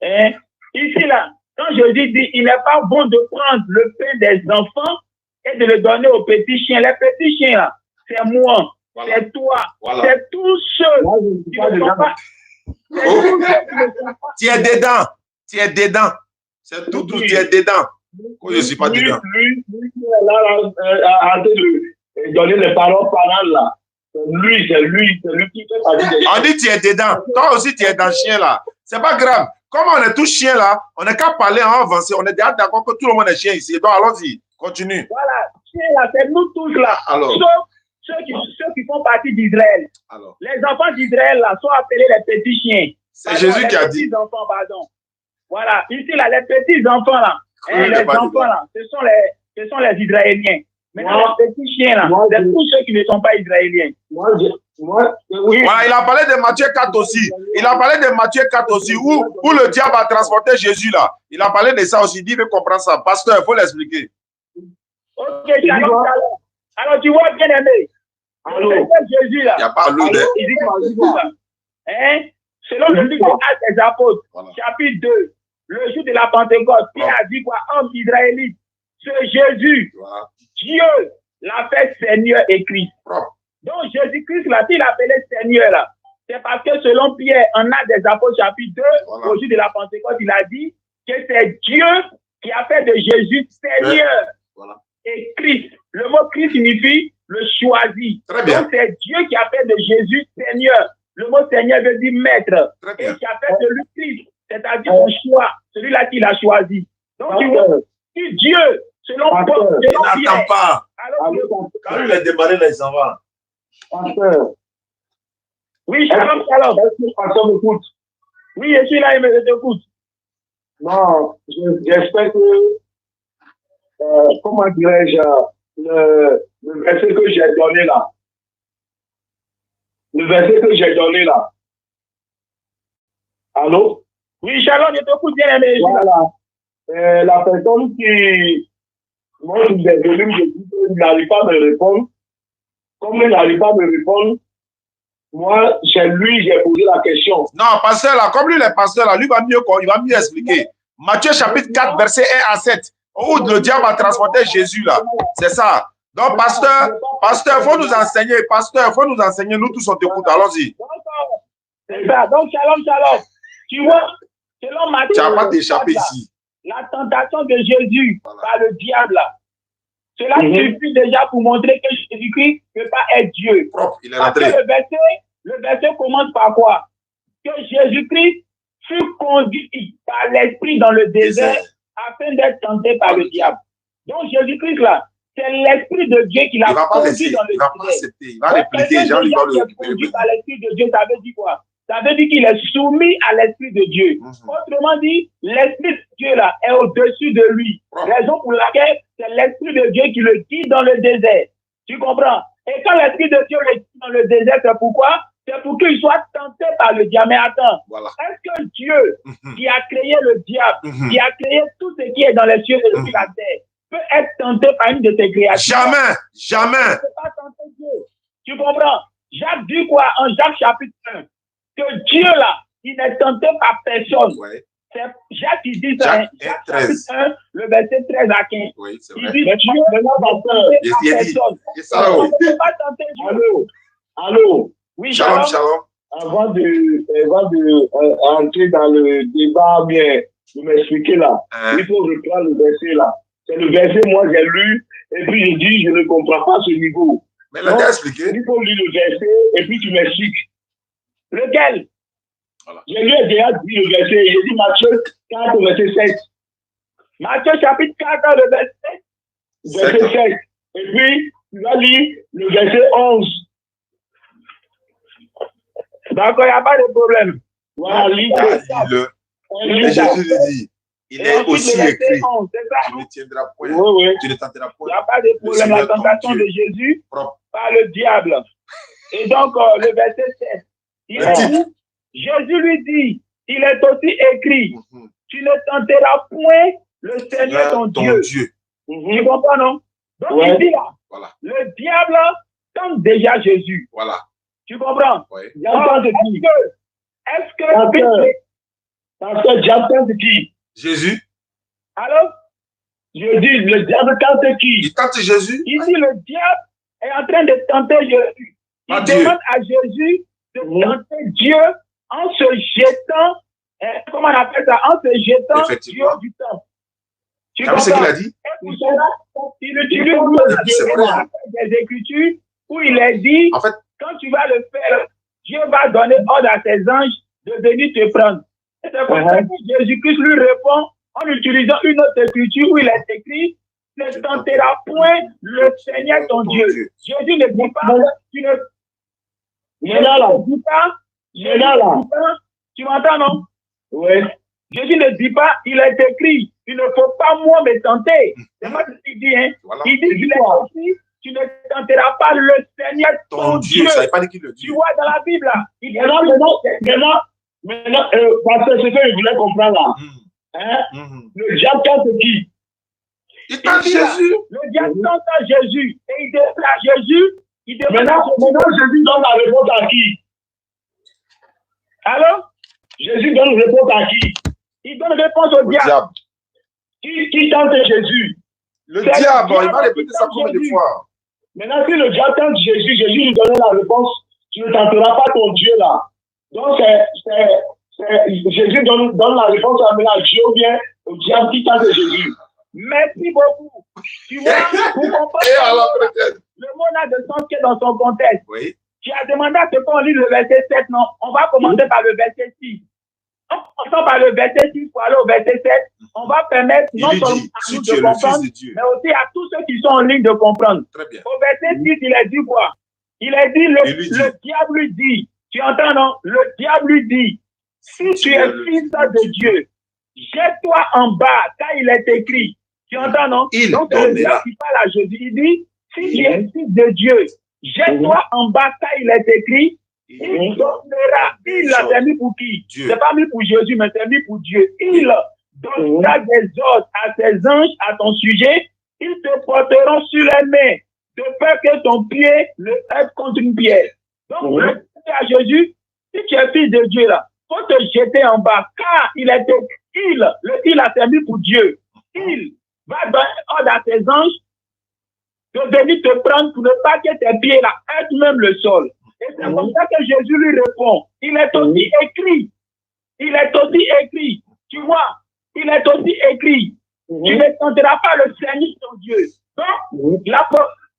Hein? Ici, là, quand Jésus dit, il n'est pas bon de prendre le pain des enfants et de le donner aux petits chiens. Les petits chiens, là, c'est moi, c'est toi, c'est tous ceux qui ne sont pas. Tu es dedans. C'est tout, tu es dedans. Je ne suis pas dedans. Lui, a arrêté de donner les paroles parlant là. C'est lui qui fait partie des chiens. On dit tu es dedans. Toi aussi, tu es dans le chien là. C'est pas grave. Comme on est tous chiens là, on n'est qu'à parler en avancé. On est déjà d'accord que tout le monde est chien ici. Donc allons-y, continue. Voilà, chien là, c'est nous tous là. Alors. Ceux qui font partie d'Israël. Les enfants d'Israël là sont appelés les petits chiens. C'est Jésus qui a dit. Les petits enfants, pardon. Voilà, ici là, les petits enfants là, les enfants là, ce sont les Israéliens. Maintenant, les petits chiens là, c'est tous ceux qui ne sont pas Israéliens. Oui. Voilà, il a parlé de Matthieu 4 aussi. Où le diable a transporté Jésus là. Il a parlé de ça aussi. Il veut comprendre ça. Pasteur, il faut l'expliquer. Ok, shalom. Alors, tu vois, bien aimé. Jésus là. Il n'y a pas l'eau de. Selon le livre des Actes des Apôtres, chapitre 2, le jour de la Pentecôte, Pierre a dit quoi? Homme israélite, ce Jésus, Dieu l'a fait Seigneur et Christ. Donc Jésus-Christ, là, s'il appelait Seigneur, là, c'est parce que selon Pierre, en Actes des Apôtres, chapitre 2, au jour de la Pentecôte, il a dit que c'est Dieu qui a fait de Jésus Seigneur et Christ. Le mot Christ signifie le choisi. Donc c'est Dieu qui a fait de Jésus Seigneur. Le mot Seigneur veut dire maître. Et qui a fait de lui Christ, c'est-à-dire son choix, celui-là qu'il a choisi. Donc, tu vois, si Dieu, selon Paul, il n'attend pas. Quand il a démarré, là, il s'en va. Pasteur. Oui, shalom. Est-ce que pasteur m'écoute? Oui, je suis là, je t'écoute. Non, j'espère que, comment dirais-je, le verset que j'ai donné là. Allô? Oui, shalom, je t'écoute bien, aimé. Voilà. La personne qui, moi, je suis venu, je dis qu'il n'arrive pas à me répondre. Comme il n'arrive pas à me répondre, moi, chez lui, j'ai posé la question. Non, pasteur là, comme lui, le pasteur là, lui il va mieux expliquer. Matthieu chapitre 4, verset 1 à 7, où le diable a transporté Jésus là. C'est ça. Donc, pasteur, il faut nous enseigner, nous tous on t'écoute, allons-y. C'est ça, donc shalom. Tu vois, selon Matthieu, tu n'as pas d'échappé ici. La tentation de Jésus par le diable, cela suffit déjà pour montrer que Jésus-Christ ne peut pas être Dieu. Il est rentré. Le verset commence par quoi? Que Jésus-Christ fut conduit par l'Esprit dans le désert afin d'être tenté par le diable. Donc Jésus-Christ là, c'est l'Esprit de Dieu qui l'a conduit dans le désert. Il va répliquer, Jean, il va le récupérer. Conduit par l'Esprit de Dieu, ça veut dire quoi? Ça veut dire qu'il est soumis à l'Esprit de Dieu. Autrement dit, l'Esprit de Dieu là est au-dessus de lui. Raison pour laquelle c'est l'Esprit de Dieu qui le guide dans le désert. Tu comprends? Et quand l'Esprit de Dieu le guide dans le désert, c'est pourquoi? C'est pour qu'il soit tenté par le diable. Mais attends, est-ce que Dieu qui a créé le diable, qui a créé tout ce qui est dans les cieux et sur la terre, peut être tenté par une de ses créatures? Jamais. Il ne peut pas tenter Dieu. Tu comprends? Jacques dit quoi en Jacques chapitre 1? Que Dieu là, il n'est tenté par personne. C'est Jacques qui dit ça. Jacques chapitre 1, le verset 13 à 15. Oui, c'est vrai. Il dit Dieu n'est pas tenté par personne. Il ne peut pas tenter Dieu. Allô? Oui, shalom. Avant de entrer dans le débat, bien, de m'expliquer là, il faut reprendre le verset là. C'est le verset, moi j'ai lu, et puis je dis, je ne comprends pas ce niveau. Mais il a expliqué. Il faut lire le verset, et puis tu m'expliques. Lequel? Je lui ai déjà dit le verset, j'ai dit Matthieu 4, verset 7. Matthieu chapitre 4, le verset 7. Et puis, tu vas lire le verset 11. D'accord, il n'y a pas de problème. Voilà, lis Jésus dit, il est aussi écrit. 11, c'est ça? Tu ne tiendras point. Oui. Tu ne tenteras point. Il n'y a pas de problème. La tentation de Jésus par le diable. Et donc, le verset 7. Jésus lui dit, il est aussi écrit, tu ne tenteras point le Seigneur ton Dieu. Tu comprends, non? Donc, ici, là, le diable tente déjà Jésus. Voilà. Tu comprends? Oui. Est-ce que parce que diable tente qui? Jésus. Alors? Je dis, le diable tente qui? Il tente Jésus. Ici, le diable est en train de tenter Jésus. Il demande à Jésus de tenter Dieu en se jetant, comment on appelle ça, en se jetant du haut du temple. Tu comprends? C'est ce qu'il a dit? Il utilise des Écritures où il est dit, en fait, quand tu vas le faire, Dieu va donner ordre à ses anges de venir te prendre. Et c'est pour ça que Jésus-Christ lui répond en utilisant une autre écriture où il est écrit, ne tentera point le Seigneur ton Dieu. Jésus ne dit pas, tu ne dis pas, tu m'entends, non? Oui. Jésus ne dit pas, il est écrit, il ne faut pas moi me tenter. C'est pas ce qu'il dit, hein. Voilà. Il dit, il est écrit, tu ne tenteras pas le Seigneur ton Dieu. Ça pas dit qu'il le dit. Tu vois dans la Bible, là. Maintenant, parce que ce que je voulais comprendre là, le diable tente qui? Il tente Jésus. Le diable tente Jésus. Et il demande à Jésus. Maintenant, Jésus donne la réponse à qui? Alors? Jésus donne la réponse à qui? Il donne réponse au diable. Qui tente Jésus? Le diable, il va répéter ça combien de fois? Maintenant, si le diable tente Jésus, Jésus lui donne la réponse, tu ne tenteras pas ton Dieu là. Donc, Jésus donne la réponse à Dieu ou bien au diable qui tente Jésus. Merci beaucoup. Tu vois, vous comprenez le mot n'a de sens que dans son contexte. Oui. Tu as demandé à ce qu'on lit le verset 7, non? On va commencer par le verset 6. En commençant par le verset 6 pour aller au verset 7, on va permettre non seulement à nous de comprendre, mais aussi à tous ceux qui sont en ligne de comprendre. Très bien. Au verset 6, il a dit quoi? Il a dit, le diable lui dit, tu entends, non? Le diable lui dit, si tu es fils de Dieu, jette-toi en bas, car il est écrit. Tu entends, non? Donc, le diable qui parle à Jésus, il dit, si tu es fils de Dieu, jette-toi en bas, car il est écrit, il donnera, il l'a mis pour qui? C'est pas mis pour Jésus, mais c'est mis pour Dieu. Il donnera des ordres à ses anges à ton sujet, ils te porteront sur les mains, de peur que ton pied ne heurte contre une pierre. Donc, le à Jésus, si tu es fils de Dieu, là, faut te jeter en bas, car il est écrit, il a servi pour Dieu. Il va donner ordre à ses anges de venir te prendre pour ne pas que tes pieds là heurtent même le sol. Et c'est comme ça que Jésus lui répond. Il est aussi écrit. Il est aussi écrit. Tu vois, il est aussi écrit. Tu ne tenteras pas le Seigneur ton Dieu. Donc,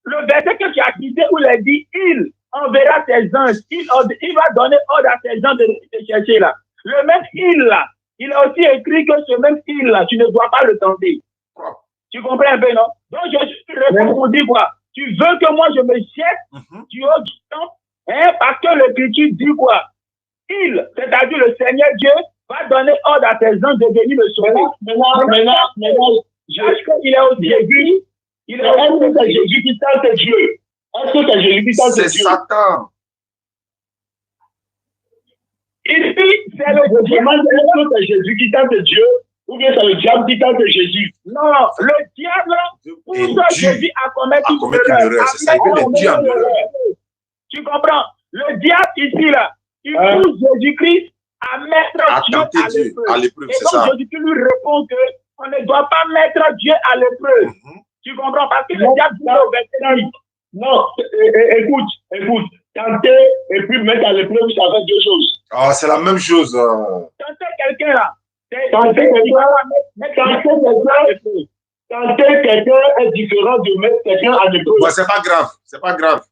le verset que tu as quitté où il a dit, il enverra ses anges. Il va donner ordre à ses anges de te chercher là. Le même il là, il a aussi écrit que ce même il là, tu ne dois pas le tenter. Tu comprends un peu, non? Donc, je réponds pour dire quoi? Tu veux que moi je me jette du haut du temple, hein, parce que l'Écriture dit quoi? Il, c'est-à-dire le Seigneur Dieu, va donner ordre à ses anges de venir me sauver. Maintenant, il est aussi écrit. Est-ce que c'est Jésus qui tente Dieu? Est-ce que c'est Jésus qui tente Dieu? C'est Satan. Ici, c'est le diable. Est-ce que c'est Jésus qui tente Dieu? Ou bien c'est le diable qui tente Jésus? Non, le diable pousse Jésus à commettre une erreur. C'est ça, il veut le diable. Tu comprends? Le diable ici, là, il pousse Jésus-Christ à mettre Dieu à l'épreuve. Et donc Jésus-Christ lui répond qu'on ne doit pas mettre Dieu à l'épreuve. Tu comprends? Parce que le diable dit au verset 10. Non, écoute. Tenter et puis mettre à l'épreuve, ça fait deux choses. Ah, c'est la même chose. Tenter quelqu'un là. Tenter quelqu'un est différent de mettre quelqu'un à l'épreuve. Ouais, c'est pas grave. C'est pas grave.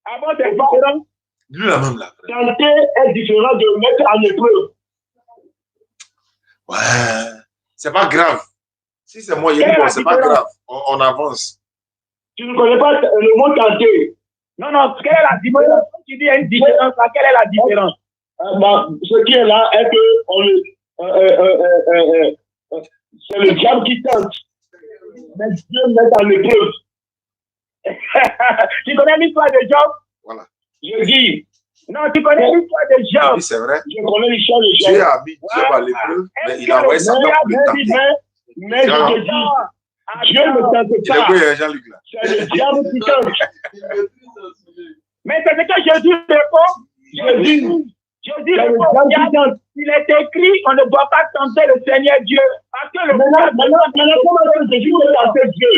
Ah bon, c'est différent? Lui, la même là. Tenter est différent de mettre à l'épreuve. Ouais, c'est pas grave. Si c'est moi, c'est pas grave. On avance. Tu ne connais pas le mot tenter. Non, quelle est la différence? Quand tu dis une différence, quelle est la différence? Ce qui est là est que c'est le diable qui tente. Mais Dieu met à l'épreuve. Tu connais l'histoire de Job? Voilà. Je dis. Non, tu connais l'histoire de Job? Oui, c'est vrai. Je connais l'histoire de Job. Dieu a mis Job à l'épreuve, mais il a envoyé Satan pour le tenter. Mais je te dis, Dieu ne tente pas. C'est le diable qui tente. Mais c'est ce que Jésus répond. Jésus répond, il est écrit, on ne doit pas tenter le Seigneur Dieu. Parce que maintenant, comment est-ce que Jésus peut tenter Dieu?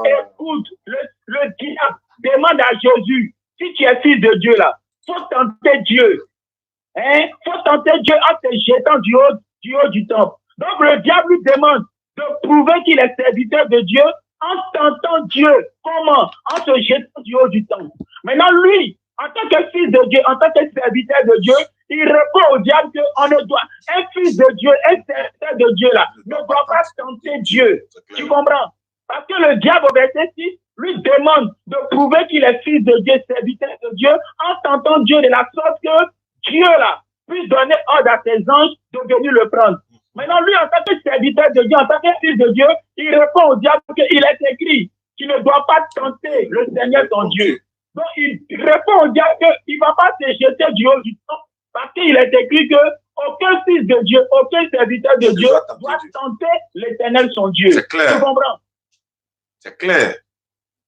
Écoute, le diable demande à Jésus, si tu es fils de Dieu là, faut tenter Dieu. Hein? Faut tenter Dieu en te jetant du haut du temple. Donc le diable lui demande de prouver qu'il est serviteur de Dieu en tentant Dieu. Comment? En se jetant du haut du temple. Maintenant, lui, en tant que fils de Dieu, en tant que serviteur de Dieu, il répond au diable qu'on ne doit, un fils de Dieu, un serviteur de Dieu là, ne doit pas tenter Dieu. Tu comprends? Parce que le diable au verset 6 lui demande de prouver qu'il est fils de Dieu, serviteur de Dieu, en tentant Dieu de la sorte que Dieu là puisse donner ordre à ses anges de venir le prendre. Maintenant, lui, en tant que serviteur de Dieu, en tant que fils de Dieu, il répond au diable qu'il est écrit qu'il ne doit pas tenter le Seigneur ton Dieu. Donc, il répond au diable qu'il ne va pas se jeter du haut du temple parce qu'il est écrit qu'aucun fils de Dieu, aucun serviteur de Dieu doit tenter l'Éternel son Dieu. C'est clair. Tu comprends? C'est clair.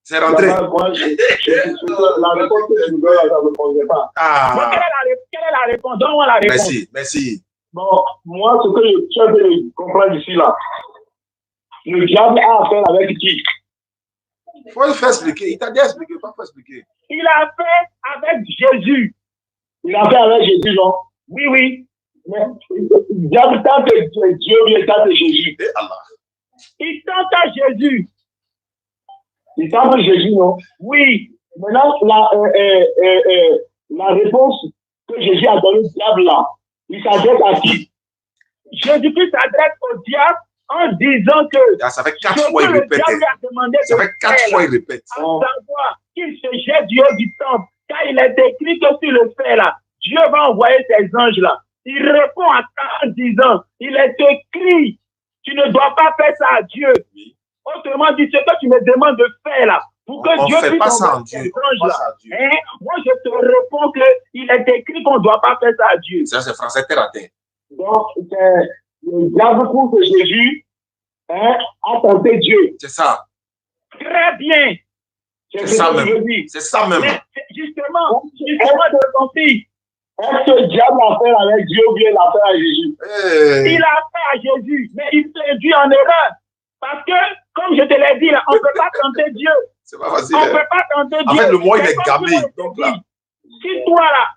C'est rentré. La réponse que tu me donnes, ça ne me convient pas. Bon, quelle est la réponse? Donne-moi la réponse. Merci. Bon, moi, ce que je comprends ici, là, le diable a affaire avec qui? Il faut le faire expliquer. Il t'a déjà expliqué, pas faut expliquer. Il a fait avec Jésus. Il a fait avec Jésus, non? Oui. Mais le diable tente Dieu, il tente Jésus. Et Allah. Il tente à Jésus. Il tente Jésus, non? Oui. Maintenant, la réponse que Jésus a donnée au diable, là, il s'adresse à qui? Jésus-Christ s'adresse au diable en disant que ça fait 4 fois il répète. Ça fait 4 fois il répète. À savoir qu'il se jette du haut du temple. Car il est écrit que s'il le fait là, Dieu va envoyer ses anges là. Il répond à ça en disant, il est écrit, tu ne dois pas faire ça à Dieu. Oui. Autrement dit, ce que tu me demandes de faire là, pour que Dieu puisse envoyer ses anges là. Hein? Moi, je te réponds qu'il est écrit qu'on ne doit pas faire ça à Dieu. Ça, c'est français terre à terre. Donc, le diable prouve que Jésus a tenté Dieu. C'est ça. Très bien. C'est ça même. C'est ça même. Justement, de ton fils. Est-ce que le diable a fait avec Dieu ou bien il a fait à Jésus? Il a fait à Jésus, mais il s'est induit en erreur. Parce que, comme je te l'ai dit, là, on ne peut pas tenter Dieu. C'est pas facile. On ne peut pas tenter Dieu. En fait, le mot, il est gamé. Donc là. Si toi, là,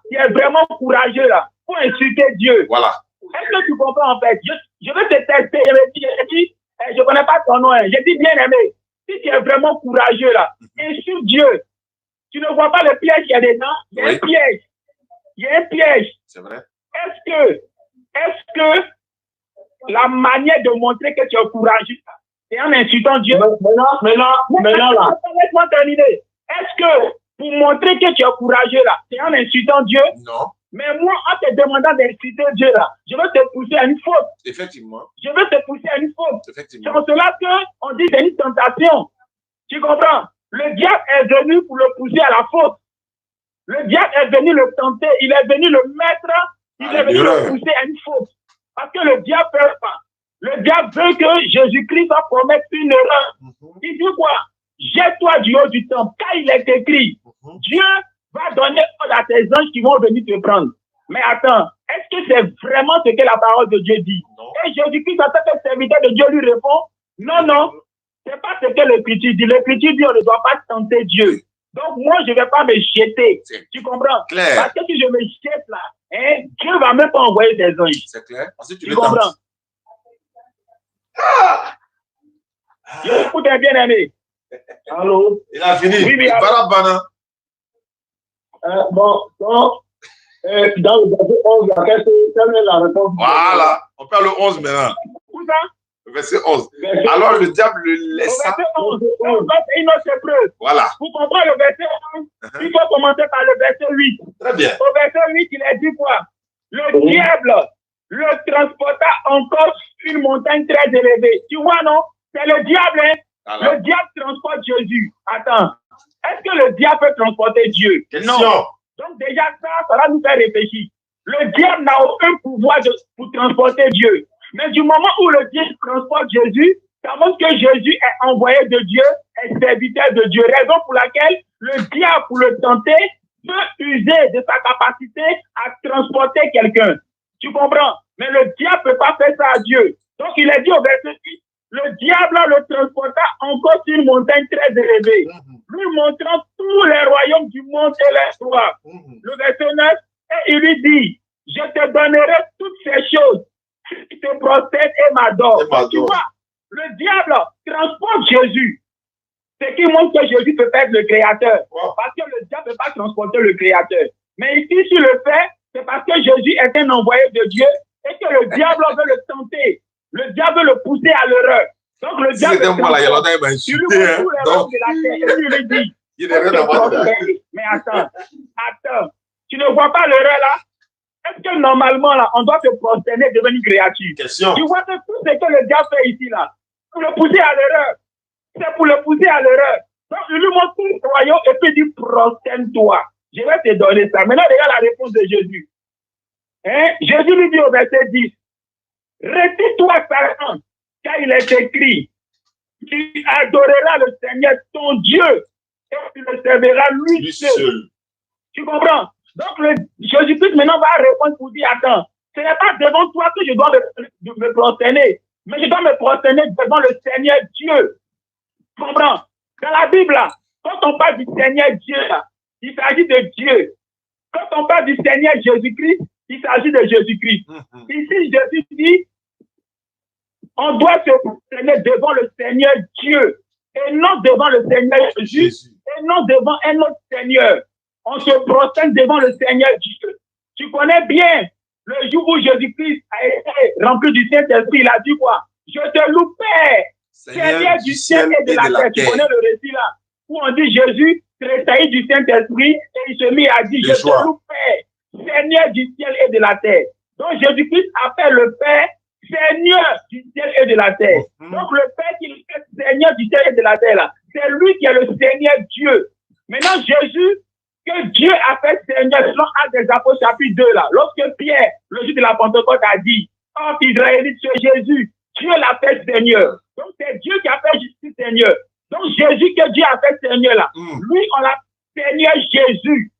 tu es vraiment courageux, là, pour insulter Dieu. Voilà. Est-ce que tu comprends, en fait? Je veux te tester. Je ne connais pas ton nom. J'ai dit bien aimé. Si tu es vraiment courageux, là, insulte Dieu. Tu ne vois pas le piège qu'il y a dedans? Il y a un piège. Il y a un piège. C'est vrai. Est-ce que la manière de montrer que tu es courageux, c'est en insultant Dieu? Maintenant, là. Laisse-moi terminer. Est-ce que pour montrer que tu es courageux, là, c'est en insultant Dieu? Non. Mais moi, en te demandant d'insulter Dieu, là, je veux te pousser à une faute. Effectivement. Je veux te pousser à une faute. Effectivement. C'est pour cela qu'on dit que c'est une tentation. Tu comprends? Le diable est venu pour le pousser à la faute. Le diable est venu le tenter. Il est venu le mettre. Il est venu le pousser à une faute. Parce que le diable ne peut pas. Le diable veut que Jésus-Christ va promettre une erreur. Il dit quoi? Jette-toi du haut du temple. Car il est écrit, Dieu va donner ordre à tes anges qui vont venir te prendre. Mais attends, est-ce que c'est vraiment ce que la parole de Dieu dit? Non. Et Jésus-Christ, en tant que serviteur de Dieu, lui répond, non, c'est pas ce que l'Écriture dit. L'Écriture dit, on ne doit pas tenter Dieu. Donc, moi, je ne vais pas me jeter. Tu comprends? Clair. Parce que si je me jette là, Dieu ne va même pas envoyer des anges. C'est clair. Ensuite, tu comprends? Je écoute un bien aimé. Allô? Il a fini. Oui, Barabana. Bon, donc, dans le verset 11, quelle est la réponse? Voilà. On parle le 11 maintenant. Où ça? Le verset 11. Alors le diable le laissa. Verset 11. C'est une autre épreuve. Voilà. Pour comprendre le verset 11, il faut commencer par le verset 8. Très bien. Au verset 8, il a dit quoi? Le diable le transporta encore sur une montagne très élevée. Tu vois, non? C'est le diable, hein? Alors. Le diable transporte Jésus. Attends. Est-ce que le diable peut transporter Dieu? Question. Non. Donc déjà, ça va nous faire réfléchir. Le diable n'a aucun pouvoir pour transporter Dieu. Mais du moment où le diable transporte Jésus, ça montre que Jésus est envoyé de Dieu, est serviteur de Dieu. Raison pour laquelle le diable, pour le tenter, peut user de sa capacité à transporter quelqu'un. Tu comprends? Mais le diable ne peut pas faire ça à Dieu. Donc il a dit au verset 6, le diable le transporta encore sur une montagne très élevée, lui montrant tous les royaumes du monde et les rois. Le verset 9, et il lui dit, je te donnerai toutes ces choses, qui te procèdent et m'adorent. Tu vois, le diable transporte Jésus. Ce qui montre que Jésus peut être le créateur. Parce que le diable ne peut pas transporter le créateur. Mais ici, si le fait, c'est parce que Jésus est un envoyé de Dieu et que le diable veut le tenter. Le diable veut le pousser à l'erreur. Donc le diable lui montre tous les royaumes de la terre. Et puis il lui dit, mais attends, tu ne vois pas l'erreur là? Est-ce que normalement là, on doit se prosterner et devenir créature? Tu vois que tout ce que le diable fait ici là, pour le pousser à l'erreur. C'est pour le pousser à l'erreur. Donc, il lui montre tout le royaume et puis il dit, prosterne-toi. Je vais te donner ça. Maintenant, regarde la réponse de Jésus. Hein? Jésus lui dit au verset 10, retire-toi, Satan, car il est écrit, tu adoreras le Seigneur, ton Dieu, et tu le serviras lui seul. Tu comprends? Donc, Jésus-Christ maintenant va répondre pour dire, attends, ce n'est pas devant toi que je dois me prosterner, mais je dois me prosterner devant le Seigneur Dieu. Tu comprends? Dans la Bible, là, quand on parle du Seigneur Dieu, là, il s'agit de Dieu. Quand on parle du Seigneur Jésus-Christ, il s'agit de Jésus-Christ. Ici, Jésus dit, on doit se prosterner devant le Seigneur Dieu, et non devant le Seigneur Jésus, et non devant un autre Seigneur. On se prosterne devant le Seigneur Dieu. Tu connais bien le jour où Jésus-Christ a été rempli du Saint-Esprit, il a dit quoi? Je te loue, Père, Seigneur du ciel et de la terre. Tu connais le récit là, où on dit Jésus tressaillit du Saint-Esprit et il se mit à dire, je te loue, Père, Seigneur du ciel et de la terre. Donc Jésus-Christ appelle le Père Seigneur du ciel et de la terre. Donc le Père qui est Seigneur du ciel et de la terre là, c'est lui qui est le Seigneur Dieu. Maintenant Jésus, que Dieu a fait Seigneur, selon Actes des Apôtres chapitre 2 là, lorsque Pierre, le jour de la Pentecôte, a dit, oh Israélite, c'est Jésus, Dieu l'a fait Seigneur. Donc c'est Dieu qui a fait justice Seigneur. Donc Jésus que Dieu a fait Seigneur là, lui on l'a Seigneur Jésus.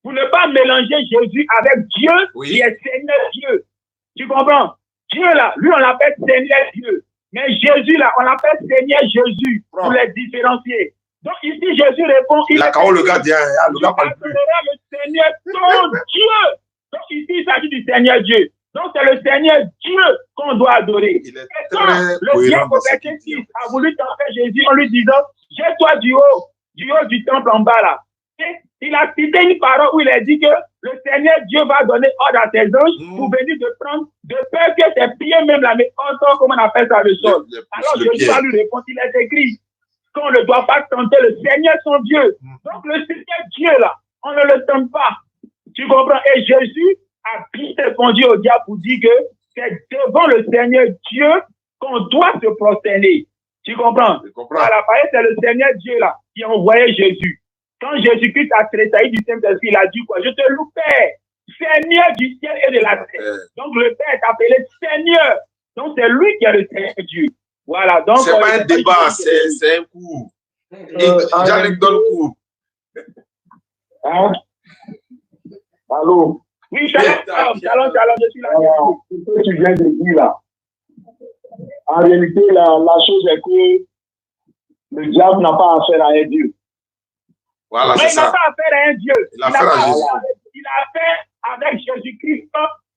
Pour ne pas mélanger Jésus avec Dieu qui est Seigneur Dieu. Tu comprends? Dieu là, lui on l'appelle Seigneur Dieu. Mais Jésus là, on l'appelle Seigneur Jésus pour les différencier. Donc ici Jésus répond, il a le gardien, le gars parle plus. Le Seigneur ton Dieu. Donc ici il s'agit du Seigneur Dieu. Donc c'est le Seigneur Dieu qu'on doit adorer. Et quand le diable au verset 6 a voulu tenter Jésus en lui disant, jette-toi du haut du temple en bas là. Et il a cité une parole où il a dit que le Seigneur Dieu va donner ordre à ses anges pour venir de prendre, de peur que ses pieds même la mettent en comme on appelle ça le sol. Alors Jésus va lui répondre, il est écrit qu'on ne doit pas tenter le Seigneur son Dieu. Donc le Seigneur Dieu là, on ne le tente pas. Tu comprends? Et Jésus a bien répondu au diable pour dire que c'est devant le Seigneur Dieu qu'on doit se prosterner. Tu comprends? Voilà, c'est le Seigneur Dieu là qui a envoyé Jésus. Quand Jésus-Christ a tressailli du Saint-Esprit, il a dit quoi? Je te loue, Père, Seigneur du ciel et de la terre. Donc le Père est appelé Seigneur. Donc c'est lui qui est le Seigneur Dieu. Voilà. Donc c'est pas un débat, c'est un coup. J'allais donner le coup. Hein? Allô? Oui, shalom, je suis là. Ce que tu viens de dire là, en réalité, la chose est que le diable n'a pas affaire à un Dieu. Voilà, mais il n'a pas affaire à un Dieu. Il a affaire avec Jésus-Christ,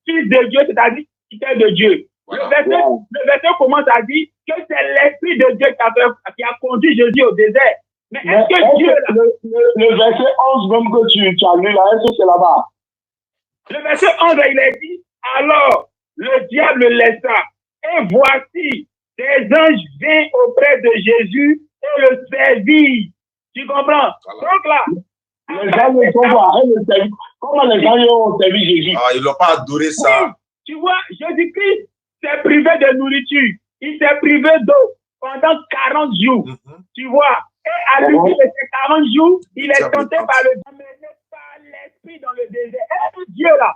fils de Dieu, c'est-à-dire fils de Dieu. Voilà. Le verset commence à dire que c'est l'Esprit de Dieu qui a conduit Jésus au désert. Mais est-ce que Dieu là... Le verset 11 même que tu as lu là, est-ce que c'est là-bas? Le verset 11, il est dit, alors le diable le laissa. Et voici, des anges vinrent auprès de Jésus et le servirent. Tu comprends? Voilà. Donc là, les gens comment les gens ont servi Jésus? Ils n'ont pas adoré ça. Oui, tu vois, Jésus-Christ s'est privé de nourriture. Il s'est privé d'eau pendant 40 jours. Tu vois? Et à l'issue de ces 40 jours, il est tenté par le l'esprit dans le désert. Et Dieu là,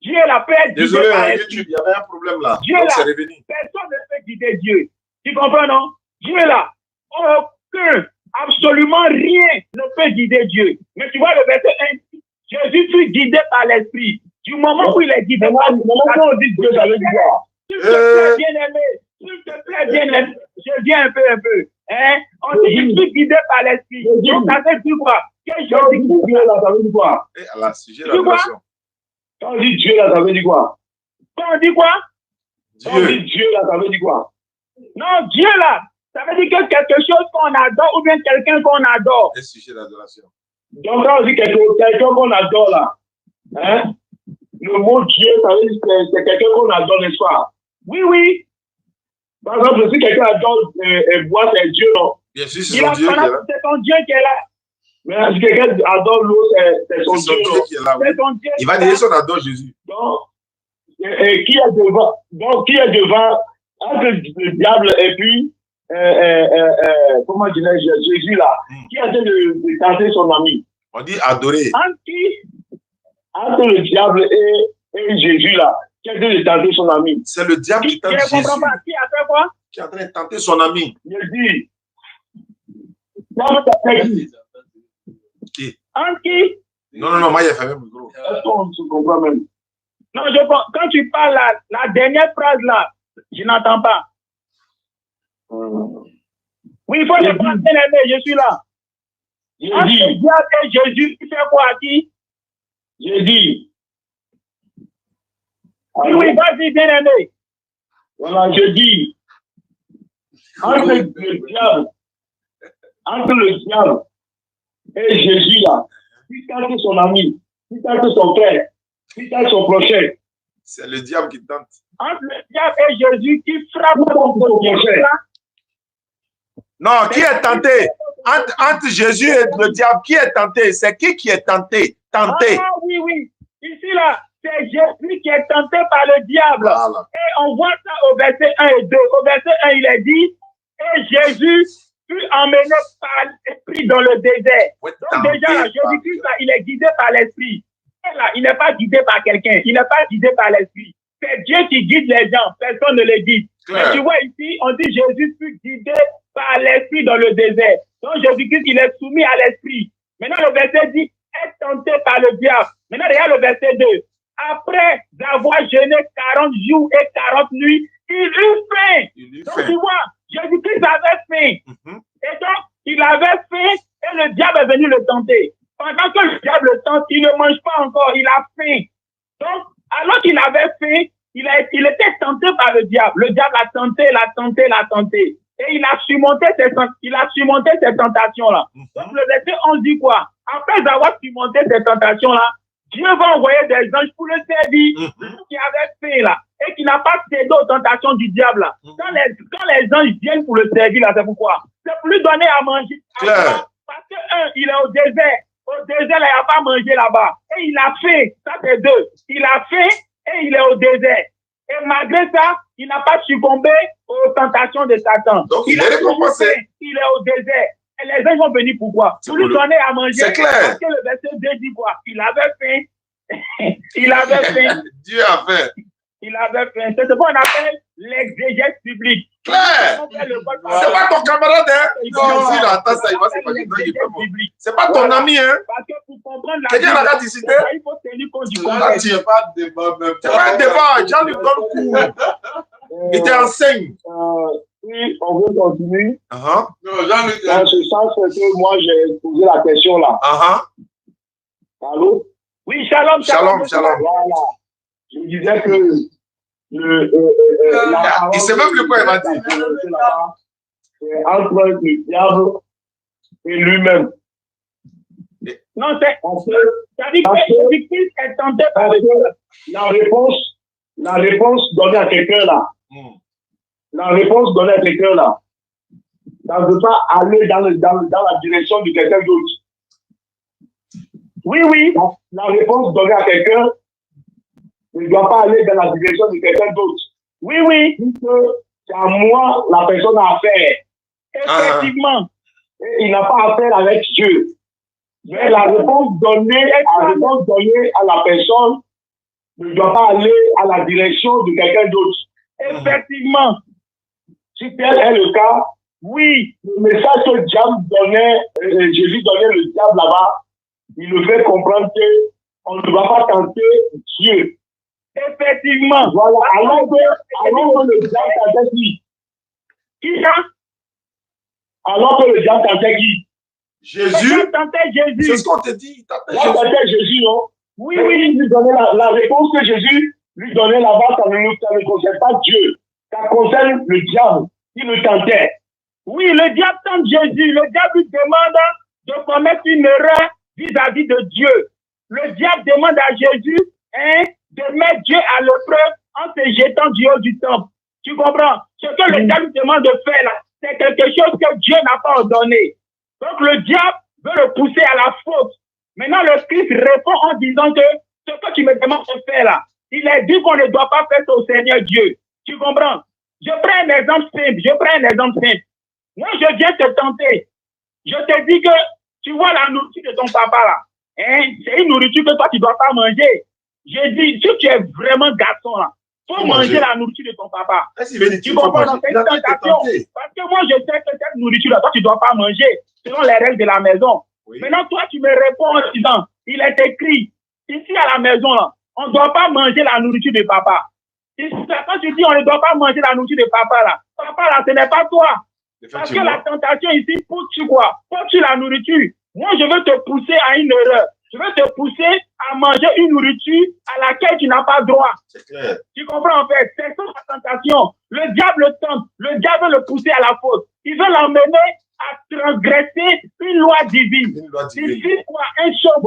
Dieu là peut être désolé, guidé par YouTube, il y avait un problème là. Dieu donc là, c'est revenu. personne ne peut guider Dieu. Tu comprends, non? Dieu là, aucun, absolument rien ne peut guider Dieu. Mais tu vois le verset 1, Jésus fut guidé par l'Esprit. Du moment où il est guidé par l'Esprit, on dit Dieu, ça veut dire quoi? S'il te plaît, bien-aimé, s'il te plaît, bien-aimé, je viens un peu. Hein? On dit il fut guidé par l'Esprit. Donc ça veut dire quoi? Que Jésus là, ça veut dire quoi? Et à la sujet de la relation. Quand on dit Dieu là, ça veut dire quoi? Quand on dit quoi? Quand on dit Dieu là, ça veut dire quoi? Non, Dieu là, ça veut dire que quelque chose qu'on adore ou bien quelqu'un qu'on adore. Un sujet d'adoration. Donc quand on dit quelqu'un qu'on adore là, hein? Le mot Dieu, ça veut dire que c'est quelqu'un qu'on adore, n'est-ce pas? Oui, oui. Par exemple, si quelqu'un adore boire, c'est Dieu, non? Bien sûr, c'est son Dieu qui est là. C'est son Dieu qui est là. Mais si quelqu'un adore l'eau, c'est son Dieu qui est là. Oui. Son Dieu il va dire son adore Jésus. Donc, qui est devant? Donc, qui est devant entre le diable et puis, comment dirais-je, Jésus là, qui est en train de tenter son ami? On dit adorer. Entre le diable et Jésus là, qui est en train de tenter son ami? C'est le diable qui tente Jésus. Je ne comprends pas. Qui a fait quoi? Qui est en train de tenter son ami. Je dis. Qui? Entre qui? Non, moi, il a fait même micro. Est-ce qu'on se comprend même? Non, quand tu parles la dernière phrase là, je n'entends pas. Oui, il faut le prendre, bien aimé, je suis là. Je dis. Jésus, tu fais quoi à qui? Je dis. Oui, vas-y, bien aimé. Voilà, je dis. Entre le diable et Jésus là, qui tente son ami, qui tente son frère, qui tente son prochain. C'est le diable qui tente. Entre le diable et Jésus qui frappe son prochain. Non, qui est tenté? Entre Jésus et le diable, qui est tenté? C'est qui est tenté? Tenté. Ah oui. Ici là, c'est Jésus qui est tenté par le diable. Voilà. Et on voit ça au verset 1 et 2. Au verset 1, il est dit, et Jésus fut emmené par l'Esprit dans le désert. Ouais, donc déjà, là, Jésus-Christ, là, il est guidé par l'Esprit. Là, il n'est pas guidé par quelqu'un. Il n'est pas guidé par l'Esprit. C'est Dieu qui guide les gens. Personne ne les guide. Mais tu vois ici, on dit Jésus fut guidé par l'Esprit dans le désert. Donc Jésus-Christ, il est soumis à l'Esprit. Maintenant, le verset dit, est tenté par le diable. Maintenant, regarde le verset 2. Après avoir jeûné 40 jours et 40 nuits, il eut faim. Donc tu vois, Jésus-Christ avait faim. Et donc, il avait faim et le diable est venu le tenter. Pendant que le diable le tente, il ne mange pas encore, il a faim. Donc, alors qu'il avait faim, il était tenté par le diable. Le diable l'a tenté. Et il a surmonté ces tentations-là. Donc, le verset 11 dit quoi? Après avoir surmonté ces tentations-là, Dieu va envoyer des anges pour le servir, qui avait faim là, et qui n'a pas cédé aux tentations du diable là. Quand les anges viennent pour le servir là, c'est pourquoi? C'est pour lui donner à manger. Parce que il est au désert. Au désert, là, il n'a pas mangé là-bas. Et il a faim. Ça, c'est 2. Il a faim et il est au désert. Et malgré ça, il n'a pas succombé aux tentations de Satan. Donc, il est récompensé. Il est au désert. Et les anges vont venir pourquoi? Pour lui donner à manger. C'est clair. Parce que le verset 2 dit quoi? Il avait faim. Il avait faim. Dieu a fait. Il avait faim. C'est ce qu'on appelle l'exégèse biblique. Clair. C'est pas ton camarade, hein? Non, s'il attend ça, il va se passer. C'est pas ton ami, hein? Parce que pour comprendre la vie, il faut tenir compte du contexte. C'est pas de débat, même. C'est pas un débat. Jean lui donne cours. Il t'enseigne. Si on veut continuer, Non, dans ce sens que moi j'ai posé la question là. Allô? Oui, shalom. Voilà. Je disais que il sait même plus quoi il va dire. C'est entre le diable et lui-même. Non, c'est-à-dire que Jésus-Christ est tenté par le diable. La réponse donnée à quelqu'un là. La réponse donnée à quelqu'un là, ça ne veut pas aller dans la direction de quelqu'un d'autre. Oui. La réponse donnée à quelqu'un ne doit pas aller dans la direction de quelqu'un d'autre. Oui. C'est à moi la personne a affaire. Effectivement. Et il n'a pas affaire avec Dieu. Mais la réponse donnée à la personne ne doit pas aller à la direction de quelqu'un d'autre. Effectivement. Si tel est le cas, oui, le message que diable donnait, Jésus donnait le diable là-bas, il le fait comprendre qu'on ne doit pas tenter Dieu. Effectivement. Voilà, alors que le diable tentait qui? Qui ça? Alors que le diable tentait qui? Jésus. Tentait Jésus. C'est ce qu'on te dit. Il tentait Jésus, non? Oui, mais oui. Il lui donnait la réponse que Jésus lui donnait là-bas, ça ne concerne pas Dieu. Ça concerne le diable qui le tentait. Oui, le diable tente Jésus. Le diable lui demande de commettre une erreur vis-à-vis de Dieu. Le diable demande à Jésus de mettre Dieu à l'épreuve en se jetant du haut du temple. Tu comprends? Ce que le diable lui demande de faire là, c'est quelque chose que Dieu n'a pas ordonné. Donc le diable veut le pousser à la faute. Maintenant, le Christ répond en disant que ce que tu me demandes de faire là, il est dit qu'on ne doit pas faire au Seigneur Dieu. Tu comprends? Je prends un exemple simple. Moi, je viens te tenter. Je te dis que tu vois la nourriture de ton papa là. C'est une nourriture que toi, tu ne dois pas manger. Je dis, si tu es vraiment garçon là, il faut manger la nourriture de ton papa. Tu comprends? Dans cette tentation. Parce que moi, je sais que cette nourriture là, toi, tu ne dois pas manger selon les règles de la maison. Oui. Maintenant, toi, tu me réponds en disant, il est écrit, ici à la maison là, on ne doit pas manger la nourriture de papa. Quand tu dis on ne doit pas manger la nourriture de papa là, ce n'est pas toi. Parce que la tentation ici pousse sur quoi? Pousse sur la nourriture. Moi, je veux te pousser à une erreur. Je veux te pousser à manger une nourriture à laquelle tu n'as pas droit. C'est clair. Tu comprends en fait? C'est ça la tentation. Le diable le tente. Le diable veut le pousser à la faute. Il veut l'emmener à transgresser une loi divine. Une loi divine. Ici, quoi, un chose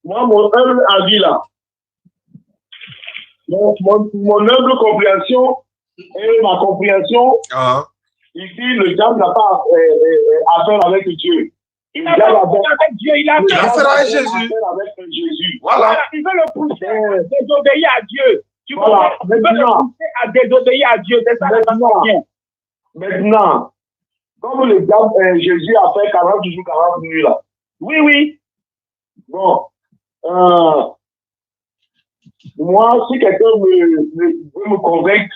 moi, mon humble avis là, mon humble compréhension et ma compréhension, ici, le diable n'a pas affaire avec Dieu. Il n'a pas affaire avec Dieu, il a affaire avec Jésus. Voilà. Il veut le pousser à désobéir à Dieu. Tu vois, il veut le pousser à désobéir à Dieu. C'est ça la tentation. Maintenant, comme le diable, Jésus a fait 40 jours, 40 nuits là. Oui, oui. Bon. Moi, si quelqu'un veut me convaincre,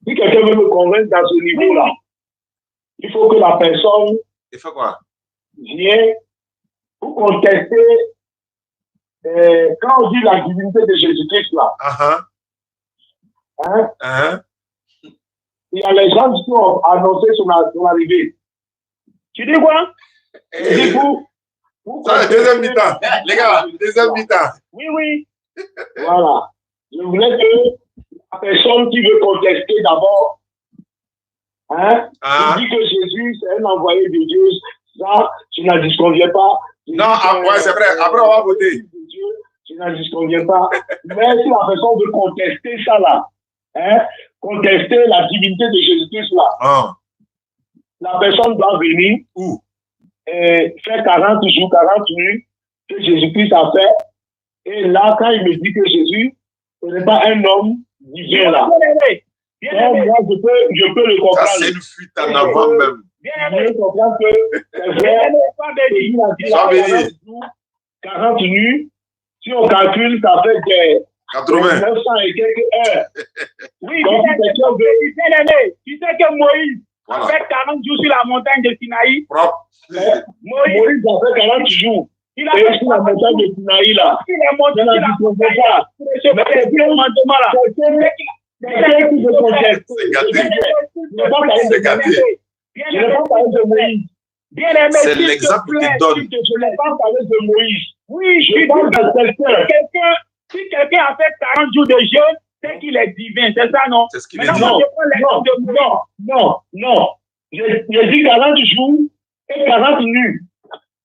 si quelqu'un veut me convaincre dans ce niveau-là, il faut que la personne vienne pour contester, quand on dit la divinité de Jésus-Christ là, il y a les gens qui ont annoncé son arrivée. Tu dis quoi? Ça, deuxième mi-temps. Les gars, deuxième mi-temps. Oui, oui. Voilà. Je voulais que la personne qui veut contester d'abord, qui dit que Jésus, c'est un envoyé de Dieu, ça, je n'en disconviens pas. Non, ouais, c'est vrai. Après, on va voter. Je n'en disconviens pas. Mais si la personne veut contester ça là, contester la divinité de Jésus-Christ là, la personne doit venir faire 40 jours, 40 nuits que Jésus-Christ a fait. Et là, quand il me dit que Jésus, ce n'est pas un homme divin là. Donc, moi, je peux le comprendre. Ça, c'est une fuite en avant même. Je peux comprendre que c'est vrai. Jésus a dit 40 nuits. Si on calcule, ça fait des 80. 900 et quelques heures. Oui, bien aimé. Tu sais que Moïse a fait 40 jours sur la montagne de Sinaï. Moïse a fait 40 jours. Il a fait sur la montagne de Sinaï là. Il est monté sur la montagne là. C'est gâté. Je n'ai pas parlé de Moïse. Bien aimé, c'est l'exemple que tu donnes. Je n'ai pas parlé de Moïse. Oui, je parle de quelqu'un. Si quelqu'un a fait 40 jours de jeûne, c'est qu'il est divin, c'est ça, non? C'est ce qu'il est dit. Non. J'ai dit 40 jours et 40 nuits.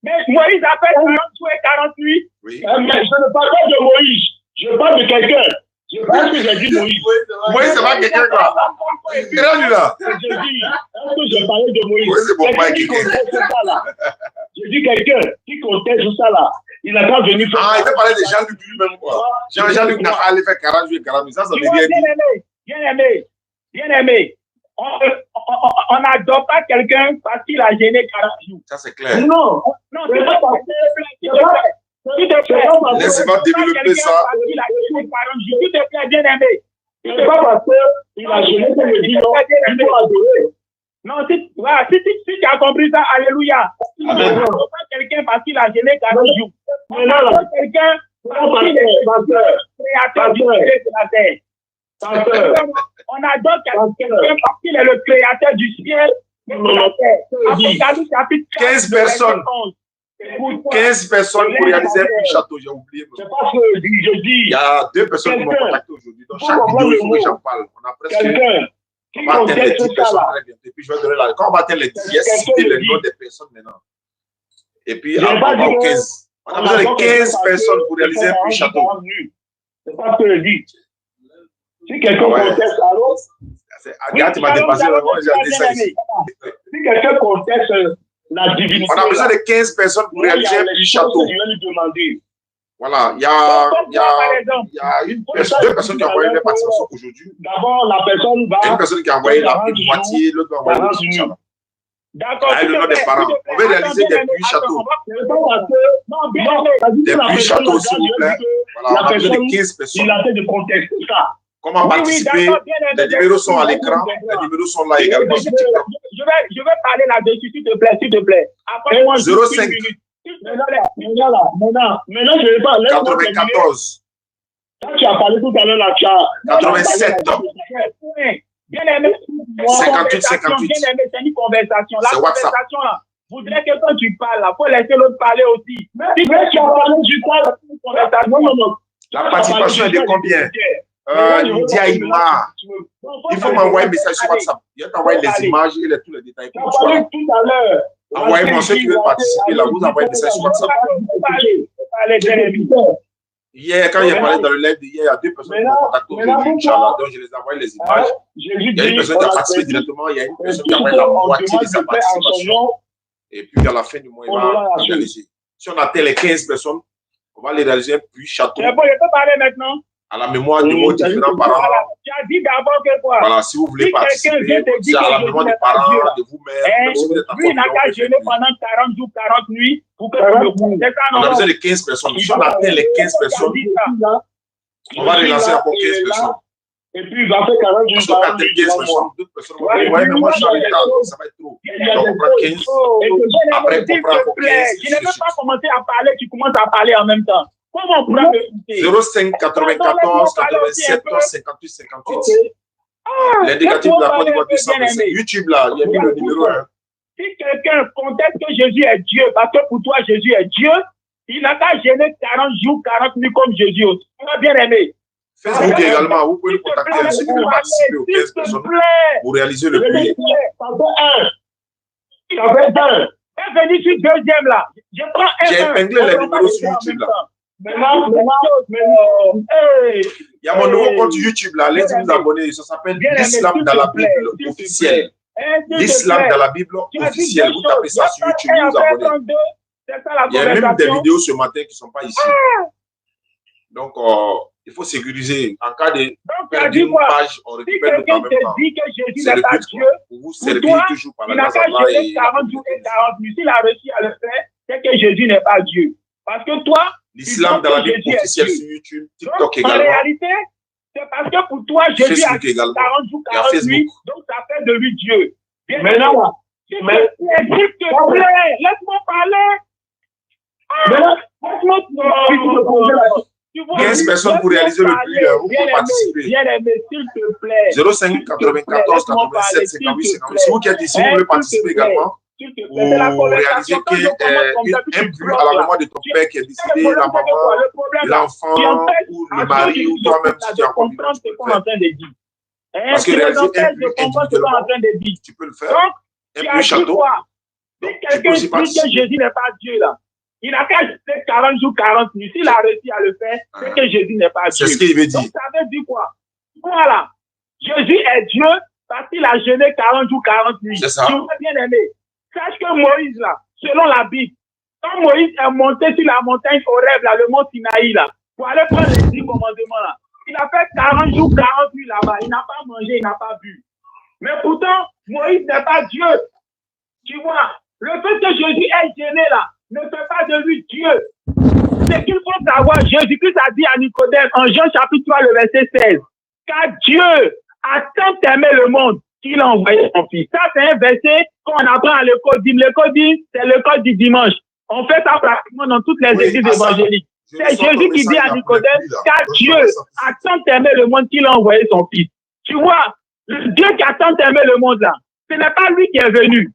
Mais Moïse a fait 40 jours et 40 nuits. Oui. Mais je ne parle pas de Moïse. Je parle de quelqu'un. Je pense que j'ai dit Moïse. Moïse, c'est pas quelqu'un, quoi. Grand, lui, là. J'ai dit, est-ce que j'ai parlé de Moïse? Oui, c'est bon, quelqu'un qui conteste ça, là. J'ai dit quelqu'un qui conteste ça, là. Il n'a pas venu faire. Il t'a parlé de Jean-Luc lui-même, quoi. Jean-Luc n'a pas allé faire 40 jours et 40 nuits. Ça veut dire. Bien aimé. On on n'adopte pas quelqu'un parce qu'il a gêné 40 jours. Ça, c'est clair. Non, s'il te plaît. Laissez-moi développer ça. S'il a gêné 40 jours, s'il te plaît, bien aimé. C'est pas parce qu'il a gêné que je dis non, il faut adorer. Non, si tu as compris ça, alléluia. Il ne pas quelqu'un parce qu'il a gêné 40 jours. Mais là, quelqu'un parce qu'il est créateur du ciel et de la terre. On adore quelqu'un parce qu'il est le créateur du ciel et de la terre. Apocalypse chapitre 15 personnes. 15 personnes pour réaliser un petit château, j'ai oublié. C'est pas ce que je dis. Il y a 2 personnes qui m'ont contacté aujourd'hui. Dans chaque vidéo, il faut que j'en parle. On a presque. On va atteindre les 10 personnes très bientôt. Et puis, je vais donner la. Quand on va atteindre les 10, il y a cité les noms des personnes maintenant. Et puis, on a 15. On a besoin de 15 personnes pour réaliser un petit château. C'est pas ce que je dis. Si quelqu'un conteste, alors. Regarde, tu m'as dépassé. Si quelqu'un conteste la divinité. On a besoin de 15 personnes pour réaliser un petit château. Je vais lui demander. Voilà, il y a deux personnes qui ont envoyé les participations aujourd'hui. D'abord, la personne va. Une personne qui a envoyé la moitié, l'autre va envoyer le d'accord. Le nom des parents. On veut réaliser des puits châteaux. Des puits châteaux, s'il vous plaît. Voilà, on a besoin de 15 personnes. Il a fait de contexter ça. Comment participer? Les numéros sont à l'écran. Les numéros sont là également. Je vais parler là-dessus, s'il te plaît, s'il te plaît. Après, moi, 05. Maintenant, je vais pas. 94. Quand tu as parlé tout à l'heure, là, tu as. 87. Bien aimé. 58, 58. Bien aimé, c'est une conversation. La conversation, là, voudrais que quand tu parles, là, faut laisser l'autre parler aussi. Si tu as parlé du temps, non. La participation est de combien? Lydia Ima. Il faut m'envoyer un message sur WhatsApp. Je vais t'envoyer les images et tous les détails. Tu as parlé tout à l'heure. Envoyez-moi ceux qui veulent participer là, vous envoyez un message sur WhatsApp. Hier, quand il a parlé dans le live d'hier, il y a 2 personnes qui m'ont contacté aujourd'hui, Inch'Allah. Donc, je les envoie les images. Il y a une personne qui a participé directement, il y a une personne qui a envoyé la moitié de sa participation. Et puis, à la fin du mois, il va réaliser. Si on atteint les 15 personnes, on va les réaliser puis château. C'est bon, je peux parler maintenant. À la mémoire de mots différents parents. Tu as dit d'abord que quoi? Voilà, si vous voulez participer, c'est à la mémoire des parents, de vous-même. Lui, il n'a qu'à jeûner pendant 40 jours, 40 nuits pour que tu le comptes. On a besoin de 15 personnes. Si on atteint les 15 personnes, on va relancer encore 15 personnes. Et puis, il va faire 40 jours. Parce qu'on atteint 15 personnes, d'autres personnes vont dire, ouais, mais moi, je suis en retard, donc ça va être trop. Donc, on prend 15. Après, on prend encore 15. Je n'ai même pas commencé à parler, tu commences à parler en même temps. Comment on pourra m'écouter? 05 94 87 58 58. L'indicatif de la Côte d'Ivoire 225. YouTube, là, il y a mis le numéro 1. Si quelqu'un conteste que Jésus est Dieu, parce que pour toi, Jésus est Dieu, il n'a qu'à gêner 40 jours, 40 nuits comme Jésus aussi. Tu m'as bien aimé. Facebook également, vous pouvez nous contacter ceux qui veulent participer aux 15 personnes pour réaliser le puits. Ça fait un. Et venir sur deuxième là. Je prends un. J'ai épinglé les numéros sur YouTube là. Maintenant, il y a mon nouveau compte YouTube là, allez vous abonner, ça s'appelle l'Islam dans la Bible officielle. L'Islam dans la Bible officielle, vous tapez ça sur YouTube, vous abonnez. Il y a même des vidéos ce matin qui ne sont pas ici. Donc, il faut sécuriser. En cas de perdre une page, on récupère le temps même temps. C'est le but pour vous servir toujours par la grâce d'Allah. Il n'a qu'à 40 jours et 40 nuits. S'il a réussi à le faire, c'est que Jésus n'est pas Dieu. Parce que toi, l'Islam dans la Bible officielle sur YouTube, TikTok également. En réalité, c'est parce que pour toi, Jésus a 40 jours, 40 nuits, donc ça fait de lui Dieu. Maintenant, s'il te plaît, laisse-moi parler. Laisse-moi 15 personnes pour réaliser le puits, vous pouvez participer. Bien aimé, s'il te plaît. 05 94 87 58 58. Si vous qui êtes ici, vous voulez participer également. Pour réaliser un puits à la mémoire de ton père qui est décédé, la maman, l'enfant, ou le mari, ou toi-même si tu as envie de faire. Parce que réaliser un puits individuellement, tu peux le faire. Un puits château. Si quelqu'un dit que Jésus n'est pas Dieu là, il n'a qu'à faire 40 jours, 40 nuits. S'il a réussi à le faire, c'est que Jésus n'est pas Dieu. C'est ce qu'il veut dire. Donc, ça veut dire quoi? Voilà. Jésus est Dieu parce qu'il a jeûné 40 jours, 40 nuits. C'est ça. Tu m'as bien aimé. Sache que Moïse, là, selon la Bible, quand Moïse est monté sur la montagne Horeb, là, le mont Sinaï, là, pour aller prendre les 10 commandements, là, il a fait 40 jours, 40 nuits là-bas. Il n'a pas mangé, il n'a pas bu. Mais pourtant, Moïse n'est pas Dieu. Tu vois, le fait que Jésus est gêné là, ne fait pas de lui Dieu. C'est qu'il faut savoir, Jésus-Christ a dit à Nicodème en Jean chapitre 3, le verset 16, car Dieu a tant aimé le monde qu'il a envoyé son fils. Ça, c'est un verset qu'on apprend à l'école d'hymne. L'école d'hymne, c'est l'école du dimanche. On fait ça pratiquement dans toutes les églises évangéliques. C'est Jésus qui dit à Nicodème, car Dieu a tant aimé le monde qu'il a envoyé son fils. Tu vois, le Dieu qui a tant aimé le monde là, ce n'est pas lui qui est venu.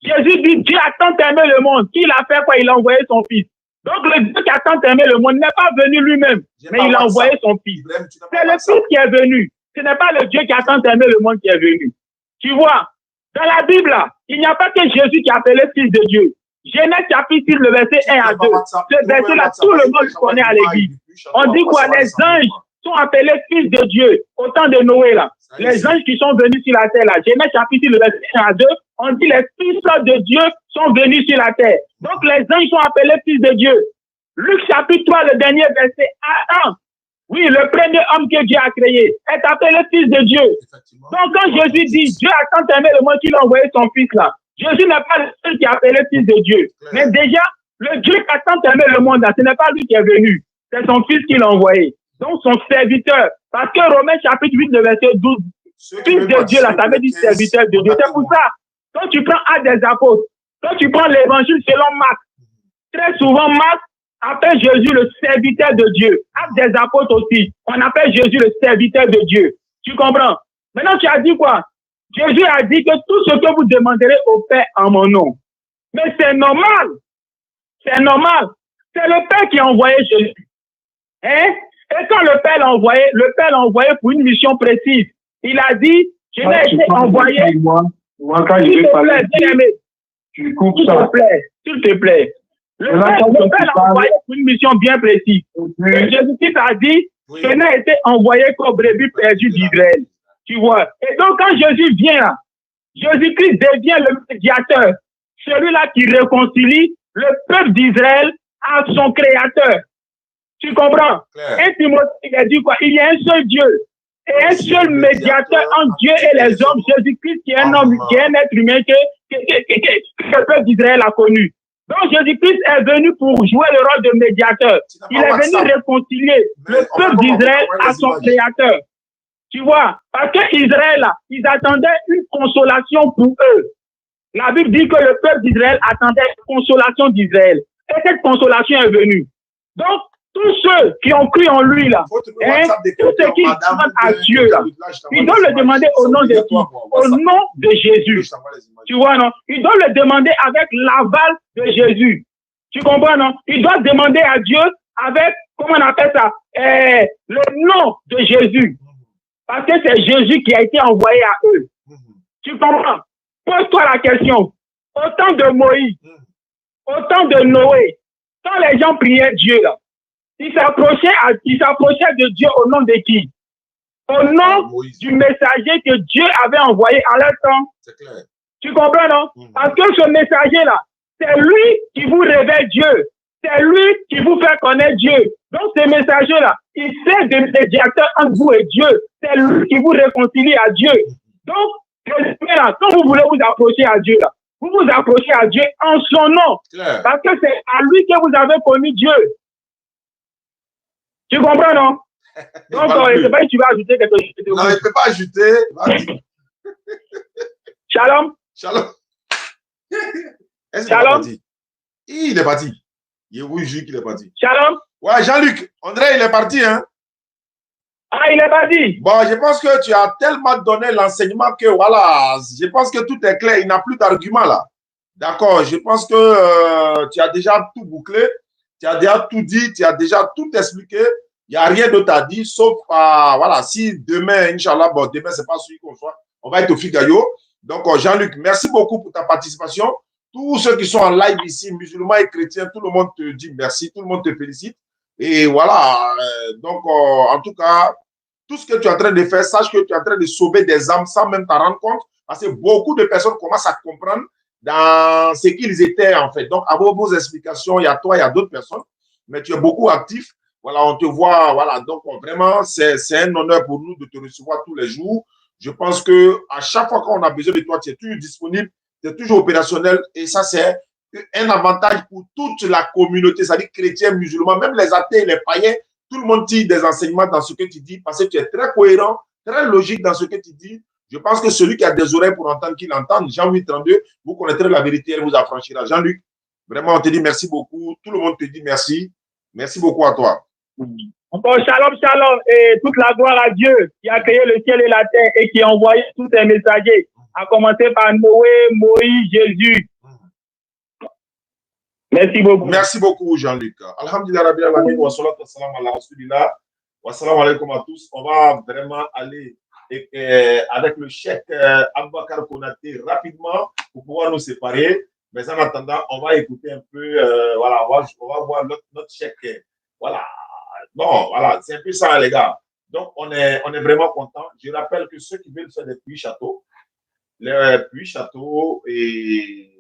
Jésus dit, Dieu a tant aimé le monde qu'il a fait quoi? Il a envoyé son fils. Donc le Dieu qui a tant aimé le monde n'est pas venu lui-même, mais il a envoyé son fils. C'est le fils qui est venu. Ce n'est pas le Dieu qui a tant aimé le monde qui est venu. Tu vois, dans la Bible, là, il n'y a pas que Jésus qui a appelé fils de Dieu. Genèse chapitre 6, le verset 1 à 2. Ce verset-là, tout le monde connaît à l'église. On dit quoi? Les anges sont appelés fils de Dieu au temps de Noé, là. Les anges qui sont venus sur la terre, là. Genèse chapitre 6, le verset 1 à 2. On dit les fils de Dieu sont venus sur la terre. Donc les anges sont appelés fils de Dieu. Luc chapitre 3, le dernier verset 1. Oui, le premier homme que Dieu a créé est appelé fils de Dieu. Donc quand Jésus dit Dieu a tant aimé le monde qu'il a envoyé son fils là, Jésus n'est pas le seul qui est appelé fils de Dieu. Mais déjà, le Dieu qui a tant aimé le monde là, ce n'est pas lui qui est venu. C'est son fils qui l'a envoyé. Donc son serviteur. Parce que Romains chapitre 8, le verset 12, fils de Dieu là, ça veut dire serviteur de Dieu. C'est pour ça, quand tu prends Actes des apôtres, quand tu prends l'évangile selon Marc, très souvent Marc appelle Jésus le serviteur de Dieu. Actes des apôtres aussi, on appelle Jésus le serviteur de Dieu. Tu comprends? Maintenant, tu as dit quoi? Jésus a dit que tout ce que vous demanderez au Père en mon nom. Mais c'est normal. C'est normal. C'est le Père qui a envoyé Jésus. Hein? Et quand le Père l'a envoyé pour une mission précise. Il a dit, je n'ai été envoyé. Moi, quand je vais parler, tu coupes ça. S'il te plaît. Le Père l'a envoyé pour une mission bien précise. Et Jésus-Christ a dit, je n'ai été envoyé qu'au brebis perdu d'Israël. Tu vois. Et donc, quand Jésus vient là, Jésus-Christ devient le médiateur. Celui-là qui réconcilie le peuple d'Israël à son créateur. Tu comprends? Et Timothée, il a dit quoi? Il y a un seul Dieu. Et un seul médiateur entre Dieu et les hommes, Jésus-Christ, qui est un homme, qui est un être humain que le peuple d'Israël a connu. Donc Jésus-Christ est venu pour jouer le rôle de médiateur. Il est venu réconcilier le peuple d'Israël à son créateur. Tu vois, parce que Israël, là, ils attendaient une consolation pour eux. La Bible dit que le peuple d'Israël attendait une consolation d'Israël. Et cette consolation est venue. Donc, tous ceux qui ont cru en lui, là, tous ceux qui demandent à Dieu, là, ils doivent le demander au nom de qui? Au nom de Jésus. Tu vois, non? Ils doivent le demander avec l'aval de Jésus. Tu comprends, non? Ils doivent demander à Dieu avec, comment on appelle ça? Le nom de Jésus. Parce que c'est Jésus qui a été envoyé à eux. Tu comprends? Pose-toi la question. Au temps de Moïse, au temps de Noé, quand les gens priaient Dieu, là, ils s'approchaient de Dieu au nom de qui? Au nom du messager que Dieu avait envoyé à leur temps. C'est clair. Tu comprends, non? Parce que ce messager-là, c'est lui qui vous révèle Dieu. C'est lui qui vous fait connaître Dieu. Donc, ce messager-là, il sert de médiateur entre vous et Dieu. C'est lui qui vous réconcilie à Dieu. Donc, là, quand vous voulez vous approcher à Dieu, là, vous vous approchez à Dieu en son nom. Claire. Parce que c'est à lui que vous avez connu Dieu. Tu comprends, non? Donc, je ne sais pas si tu vas ajouter quelque chose. Non, il ne peut pas ajouter. Vas-y. Shalom. Shalom. Shalom. Il est parti. Il vous jure qu'il est parti. Shalom. Ouais, Jean-Luc. André, il est parti, hein? Ah, il est parti. Bon, je pense que tu as tellement donné l'enseignement que, voilà, je pense que tout est clair. Il n'a plus d'argument, là. D'accord, je pense que tu as déjà tout bouclé. Tu as déjà tout dit, tu as déjà tout expliqué. Il n'y a rien d'autre à dire, sauf, voilà, si demain, Inch'Allah, bon, demain, ce n'est pas celui qu'on soit, on va être au Figaro. Donc, Jean-Luc, merci beaucoup pour ta participation. Tous ceux qui sont en live ici, musulmans et chrétiens, tout le monde te dit merci, tout le monde te félicite. Et voilà, donc, en tout cas, tout ce que tu es en train de faire, sache que tu es en train de sauver des âmes sans même t'en rendre compte, parce que beaucoup de personnes commencent à comprendre dans ce qu'ils étaient, en fait. Donc, à vos explications, il y a toi, il y a d'autres personnes, mais tu es beaucoup actif. Voilà, on te voit, voilà. Donc, vraiment, c'est un honneur pour nous de te recevoir tous les jours. Je pense que à chaque fois qu'on a besoin de toi, tu es toujours disponible, tu es toujours opérationnel. Et ça, c'est un avantage pour toute la communauté, c'est-à-dire chrétiens, musulmans, même les athées, les païens. Tout le monde tire des enseignements dans ce que tu dis parce que tu es très cohérent, très logique dans ce que tu dis. Je pense que celui qui a des oreilles pour entendre, qu'il entende. Jean 8,32, vous connaîtrez la vérité, elle vous affranchira. Jean-Luc, vraiment, on te dit merci beaucoup. Tout le monde te dit merci. Merci beaucoup à toi. Bon, shalom, shalom, et toute la gloire à Dieu qui a créé le ciel et la terre et qui a envoyé tous ses messagers, à commencer par Noé, Moïse, Jésus. Merci beaucoup. Merci beaucoup, Jean-Luc. Alhamdulillah, Rabbil Alamin, wa salatu wa salam ala Rasulillah. Wa salam alaikum à tous. On va vraiment aller avec le cheikh Aboubakar Konaté rapidement pour pouvoir nous séparer. Mais en attendant, on va écouter un peu, voilà, on va voir notre cheikh. Voilà. Bon, voilà, c'est un peu ça, les gars. Donc, on est vraiment content. Je rappelle que ceux qui veulent faire des puits-châteaux, les puits-châteaux et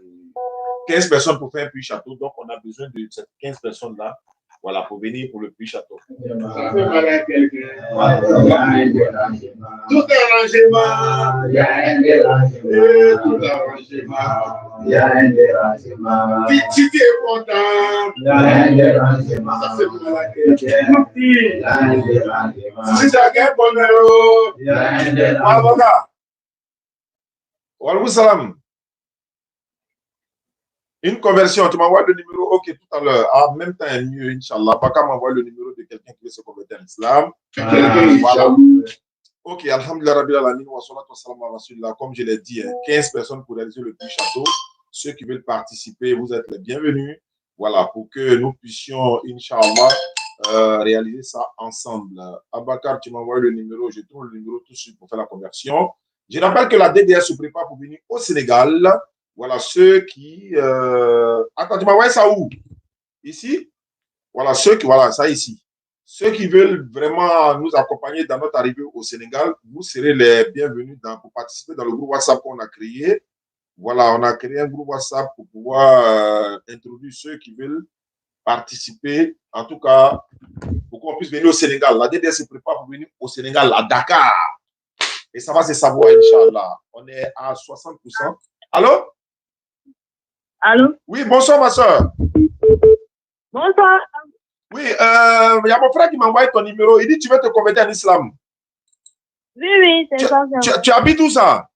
15 personnes pour faire un puits-château. Donc, on a besoin de ces 15 personnes-là, voilà, pour venir pour le puits-château. Tout arrangement, il y a un dérangement. Tout arrangement, il y a un dérangement. Si tu es content, il y a un dérangement. Ça fait mal. Il y a un dérangement. Si tu as un bonheur, il y a un dérangement. Wa alaikum salam. Une conversion, tu m'envoies le numéro, ok, tout à l'heure. En même temps, mieux, Inch'Allah. Pas qu'à m'envoyer le numéro de quelqu'un qui veut se convertir en islam. Voilà. Ok, Alhamdulillah, Rabbil Alamin, wa salatu wa salam ala Rasulillah. Comme je l'ai dit, 15 personnes pour réaliser le petit château. Ceux qui veulent participer, vous êtes les bienvenus. Voilà, pour que nous puissions, Inch'Allah, réaliser ça ensemble. Abakar, tu m'envoies le numéro, je trouve le numéro tout de suite pour faire la conversion. Je rappelle que la DDS se prépare pour venir au Sénégal. Voilà, ceux qui... Attends, tu m'as envoyé ça où? Ici? Voilà, ceux qui... Voilà, ça ici. Ceux qui veulent vraiment nous accompagner dans notre arrivée au Sénégal, vous serez les bienvenus pour participer dans le groupe WhatsApp qu'on a créé. Voilà, on a créé un groupe WhatsApp pour pouvoir introduire ceux qui veulent participer. En tout cas, pour qu'on puisse venir au Sénégal. La DDS se prépare pour venir au Sénégal, à Dakar. Et ça va se savoir, Inch'Allah. On est à 60%. Allô? Allô? Oui, bonsoir, ma soeur. Bonsoir. Oui, il y a mon frère qui m'a envoyé ton numéro. Il dit tu veux te convertir en islam. Oui, c'est ça. Tu habites où ça?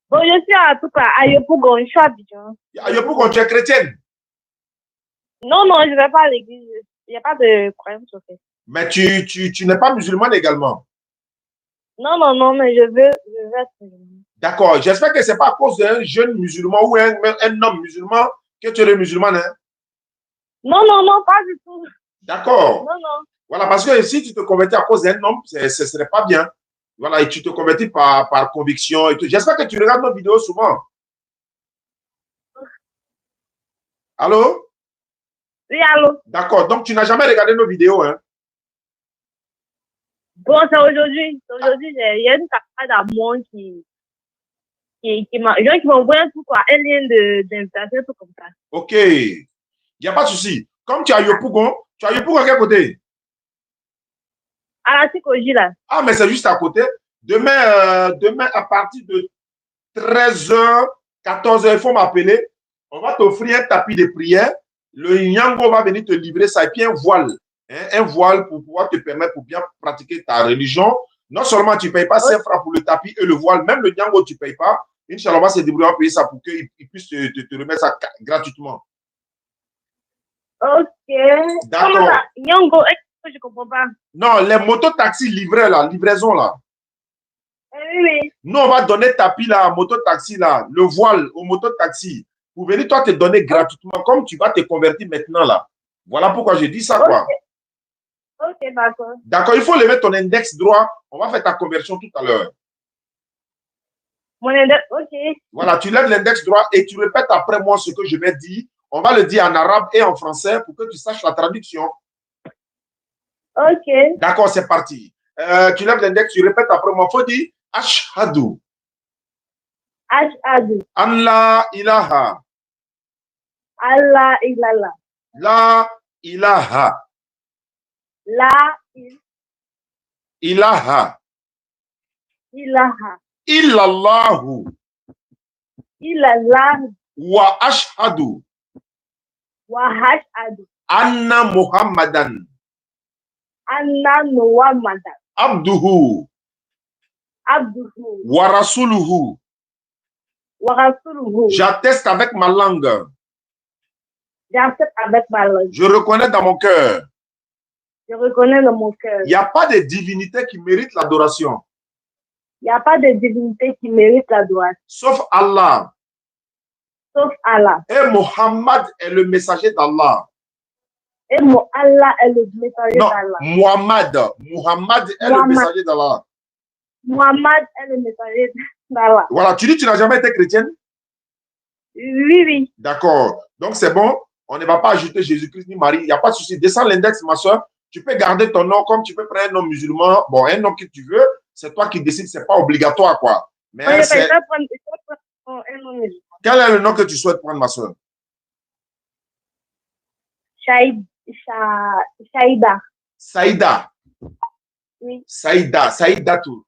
Bon, je suis à tout cas, à Yopougon, je suis à Abidjan. À Yopougon, tu es chrétienne? Non, je ne vais pas à l'église. Il n'y a pas de croyance au fait. Mais tu n'es pas musulmane également? Non, mais je veux être musulmane. D'accord, j'espère que ce n'est pas à cause d'un jeune musulman ou un homme musulman que tu es musulmane. Hein? Non, pas du tout. D'accord. Non. Voilà, parce que si tu te convertis à cause d'un homme, ce ne serait pas bien. Voilà, et tu te convertis par conviction et tout. J'espère que tu regardes nos vidéos souvent. Allô? Oui, allô? D'accord, donc tu n'as jamais regardé nos vidéos, hein? Bon, c'est aujourd'hui. Aujourd'hui, il y a une camarade à moi qui m'a envoyé un truc, quoi, un lien d'invitation, tout comme ça. Ok. Il n'y a pas de souci. Comme tu as Yopougon à quel côté? À la Tikoji, là. Ah, mais c'est juste à côté. Demain à partir de 13h, 14h, il faut m'appeler. On va t'offrir un tapis de prière. Le Nyango va venir te livrer ça et puis un voile. Hein, un voile pour pouvoir te permettre pour bien pratiquer ta religion. Non seulement tu ne payes pas 5 francs pour le tapis et le voile, même le Nyango, tu ne payes pas. Inch'Allah, on va se débrouiller à payer ça pour qu'il puisse te remettre ça gratuitement. Ok. D'accord. Nyango, je ne comprends pas. Non, les mototaxis livrés là, livraison là. Oui. Nous, on va donner tapis là, mototaxi là, le voile au mototaxi. Pour venir, toi, te donner gratuitement, comme tu vas te convertir maintenant là. Voilà pourquoi je dis ça, quoi. Ok, d'accord. D'accord, il faut lever ton index droit. On va faire ta conversion tout à l'heure. Mon index, ok. Voilà, tu lèves l'index droit et tu répètes après moi ce que je vais dire. On va le dire en arabe et en français pour que tu saches la traduction. Ok. D'accord, c'est parti. Tu lèves l'index, tu répètes après moi. Il faut dire Ashhadu. Ashhadu. Allah ilaha. Allah illallah. La ilaha. La Ilaha. ilaha illallahu illallah wa ashhadu wa ashhadu anna Muhammadan anna Muhammadan abduhu abduhu wa rasuluhu. wa rasuluhu. J'atteste avec ma langue. J'accepte avec ma langue. Je reconnais dans mon cœur. Je reconnais dans mon cœur. Il n'y a pas de divinité qui mérite l'adoration. Il n'y a pas de divinité qui mérite l'adoration. Sauf Allah. Sauf Allah. Et Muhammad est le messager d'Allah. Et Allah est le messager d'Allah. Muhammad est le messager d'Allah. Muhammad est le messager d'Allah. Voilà, tu dis que tu n'as jamais été chrétienne? Oui, oui. D'accord. Donc c'est bon. On ne va pas ajouter Jésus-Christ ni Marie. Il n'y a pas de souci. Descends l'index, ma soeur. Tu peux garder ton nom comme tu peux prendre un nom musulman. Bon, un nom que tu veux. C'est toi qui décides. Ce n'est pas obligatoire, quoi. Mais Oui, c'est... un nom musulman. Quel est le nom que tu souhaites prendre, ma soeur? Saïda. Saïda. Oui. Saïdatou.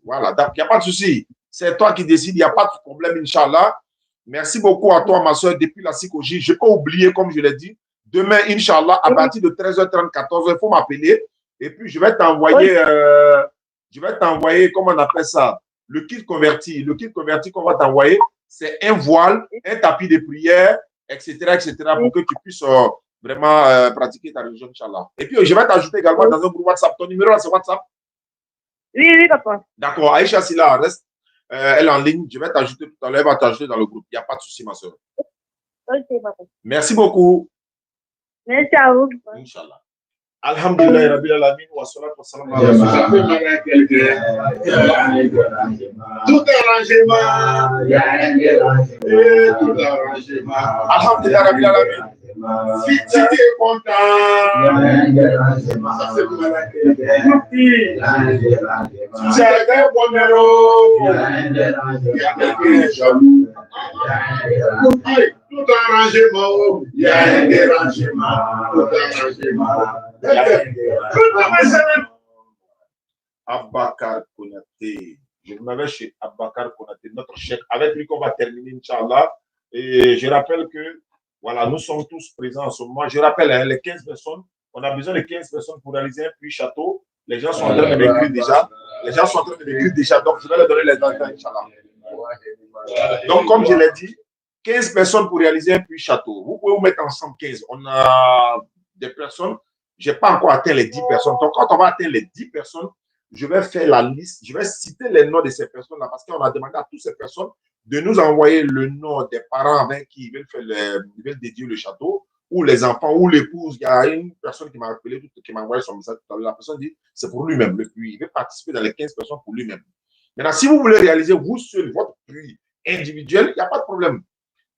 Voilà. Il n'y a pas de souci. C'est toi qui décides. Il n'y a pas de problème, Inch'Allah. Merci beaucoup à toi, ma soeur, depuis la psychologie. Je n'ai pas oublié, comme je l'ai dit. Demain, Inch'Allah, à partir de 13h30, 14h, il faut m'appeler. Et puis, je vais t'envoyer, comment on appelle ça? Le kit converti. Le kit converti qu'on va t'envoyer, c'est un voile, un tapis de prière, etc., pour que tu puisses vraiment pratiquer ta religion, Inch'Allah. Et puis, je vais t'ajouter également dans un groupe WhatsApp. Ton numéro, là, c'est WhatsApp? Oui, papa. D'accord. Aïcha Silla, reste. Elle est en ligne. Je vais t'ajouter tout à l'heure. Elle va t'ajouter dans le groupe. Il n'y a pas de souci, ma soeur. Ok, papa. Merci beaucoup. Merci à vous. Inch'Allah. Alhamdulillah, Rabbil Alamin, wa salatu wa salam ala tout arrangement. Alhamdulillah, Rabbil Alamin. Si tu es content, ça c'est pour la si tu as un bon numéro, il y a quelqu'un jaloux. Tout arrangement, il y a un dérangement. Tout arrangement. Abakar Konaté. Je m'avais chez Abakar Konaté, notre chef, avec lui qu'on va terminer, Inch'Allah. Et je rappelle que, voilà, nous sommes tous présents en ce moment. Je rappelle, hein, les 15 personnes, on a besoin de 15 personnes pour réaliser un puits château. Les gens sont en train de m'écrire déjà. Donc, je vais leur donner les dates, Inch'Allah. Donc, comme je l'ai dit, 15 personnes pour réaliser un puits château. Vous pouvez vous mettre ensemble 15. On a des personnes, je n'ai pas encore atteint les 10 personnes. Donc, quand on va atteindre les 10 personnes, je vais faire la liste, je vais citer les noms de ces personnes-là parce qu'on a demandé à toutes ces personnes de nous envoyer le nom des parents avec qui ils veulent dédier le château, ou les enfants, ou l'épouse. Il y a une personne qui m'a appelé, qui m'a envoyé son message tout à l'heure. La personne dit c'est pour lui-même le puits. Il veut participer dans les 15 personnes pour lui-même. Maintenant, si vous voulez réaliser vous seul votre puits individuel, il n'y a pas de problème.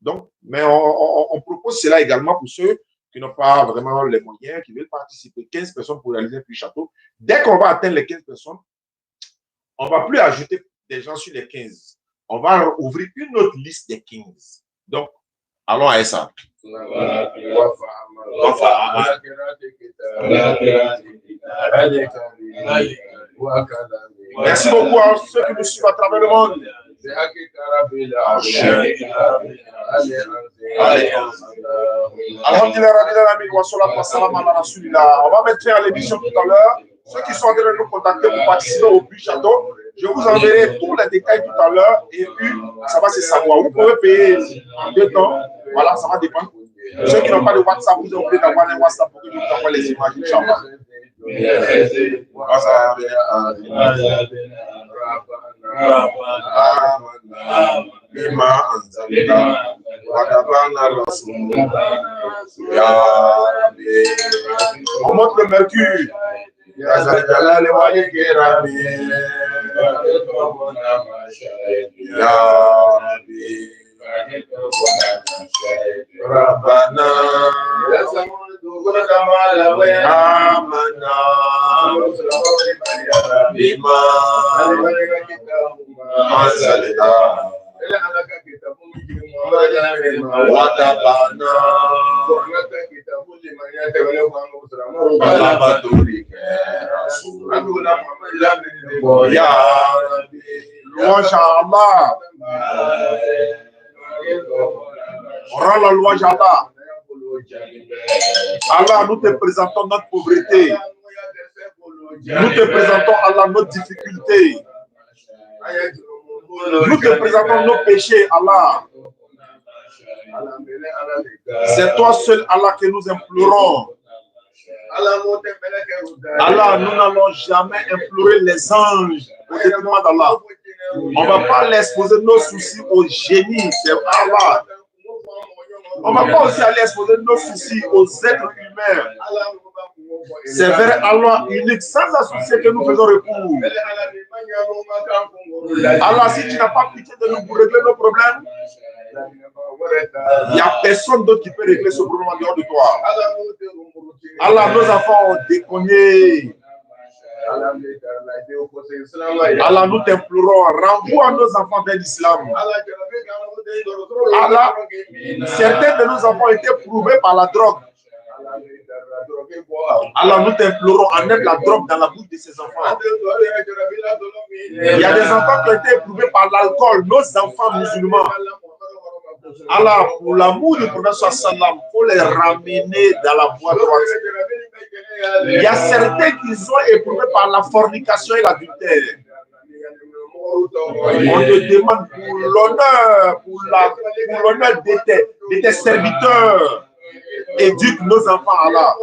Donc, mais on propose cela également pour ceux qui n'ont pas vraiment les moyens, qui veulent participer. 15 personnes pour réaliser un puits château. Dès qu'on va atteindre les 15 personnes, on ne va plus ajouter des gens sur les 15. On va ouvrir une autre liste des 15. Donc, allons à ça. Merci beaucoup à ceux qui nous suivent à travers le monde. Alhamdulillah, on va mettre à l'émission tout à l'heure. Ceux qui sont en train de nous contacter pour participer au puits château, je vous enverrai tous les détails tout à l'heure et puis ça va se savoir. Vous pouvez payer en 2 temps. Voilà, ça va dépendre. Ceux qui n'ont pas de WhatsApp, vous avez oublié d'avoir un WhatsApp pour que je vous envoie les images. Inch'Allah. On montre le mercure. Rabbana amana bima anzalna watabana Louange à Allah. On rend la louange à Allah. Allah, nous te présentons notre pauvreté. Nous te présentons, Allah, notre difficulté. Nous te présentons nos péchés, Allah. C'est toi seul, Allah, que nous implorons. Allah, nous n'allons jamais implorer les anges au détriment d'Allah. On ne va pas l'exposer nos soucis au génie, c'est Allah. On ne va pas aussi aller exposer nos soucis aux êtres humains. C'est vers Allah unique, sans associer que nous faisons recours. Allah, si tu n'as pas pitié de nous pour régler nos problèmes, il n'y a personne d'autre qui peut régler ce problème en dehors de toi. Allah, nos enfants ont déconné. Allah, nous t'implorons, renvoie nos enfants vers l'islam. Allah, certains de nos enfants étaient prouvés par la drogue. Allah, nous t'implorons, enlève la drogue dans la bouche de ces enfants. Il y a des enfants qui ont été éprouvés par l'alcool, nos enfants musulmans. Allah, pour l'amour du prophète sallam, il faut les ramener dans la voie droite. Il y a certains qui sont éprouvés par la fornication et l'adultère. On te demande pour l'honneur, pour l'honneur de tes serviteurs. Éduque nos enfants, Allah.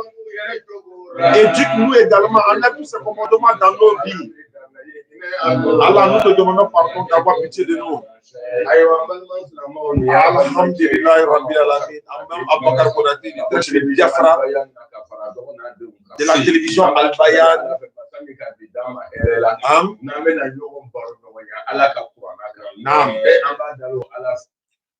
Éduque-nous également, enlève tous ces commandements dans nos vies. Allah, nous te demandons pardon d'avoir pitié de nous. Alhamdulillah, Rabbi Alamin. Amen. Abakar Konati, du Biafra, de la télévision Al-Bayan.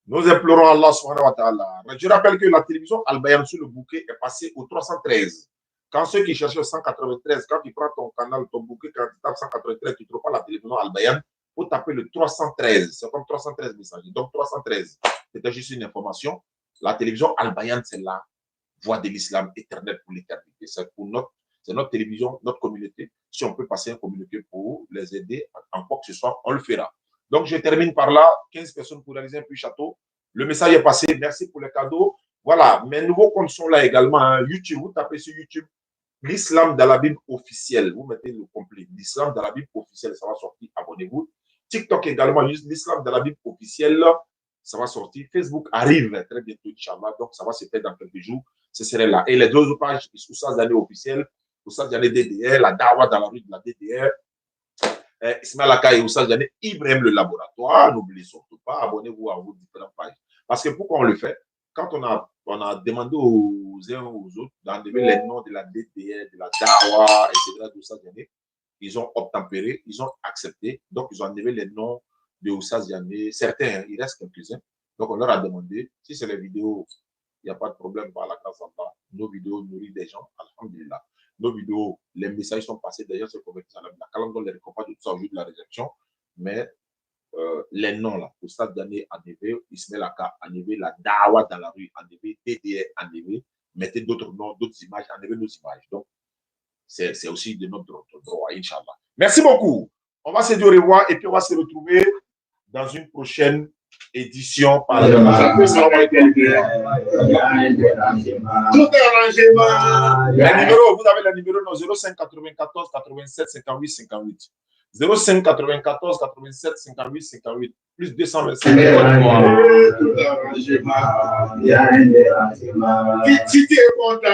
Nous implorons Allah subhanahu wa ta'ala. Je rappelle que la télévision Al-Bayan sur le bouquet est passée au 313. Quand ceux qui cherchaient 193, quand tu prends ton canal, ton bouquet, quand tu tapes 193, tu ne trouves pas la télévision Al-Bayan, il faut taper le 313. C'est comme 313 messages. Donc 313, c'était juste une information. La télévision Al-Bayan, c'est la voix de l'islam éternel pour l'éternité. C'est notre télévision, notre communauté. Si on peut passer un communiqué pour les aider en quoi que ce soit, on le fera. Donc je termine par là. 15 personnes pour réaliser un puits château. Le message est passé. Merci pour les cadeaux. Voilà, mes nouveaux comptes sont là également. Hein. YouTube, vous tapez sur YouTube l'islam dans la Bible officielle. Vous mettez le complet. L'islam dans la Bible officielle, ça va sortir. Abonnez-vous. TikTok également, l'islam dans la Bible officielle, ça va sortir. Facebook arrive très bientôt, Inch'Allah. Donc, ça va se faire dans quelques jours. Ce serait là. Et les deux autres pages, Oussaz Diané officiel, Oussaz Diané DDR, la Dawa dans la rue de la DDR, Ismaël Aka et Oussaz Diané, Ibrahim le laboratoire. N'oubliez surtout pas, abonnez-vous à vos différentes pages. Parce que pourquoi on le fait? Quand on a demandé aux uns aux autres d'enlever les noms de la DDR, de la Dawa, etc., d'Oussaz Diané, ils ont obtempéré, ils ont accepté. Donc, ils ont enlevé les noms de Oussaz Diané. Certains, hein, il reste quelques-uns. Donc, on leur a demandé, si c'est les vidéos, il n'y a pas de problème par la grâce d'Allah. Nos vidéos nourrissent des gens, alhamdulillah. Nos vidéos, les messages sont passés d'ailleurs sur le la calendrier, les récompenses de tout ça au jour de la réception. Mais les noms là, Oussaz Diané enlevé, Ismaël Aka enlevé, la Dawa dans la rue enlevé, DDR enlevé, mettez d'autres noms, d'autres images, enlevez nos images. Donc, c'est aussi de notre droit, Inch'Allah. Merci beaucoup. On va se dire au revoir et puis on va se retrouver dans une prochaine édition par le tout est arrangement. Les numéros, vous avez les numéros 05 94 87 58 58. 05 94 87 58 58 plus 225. Si tu es content.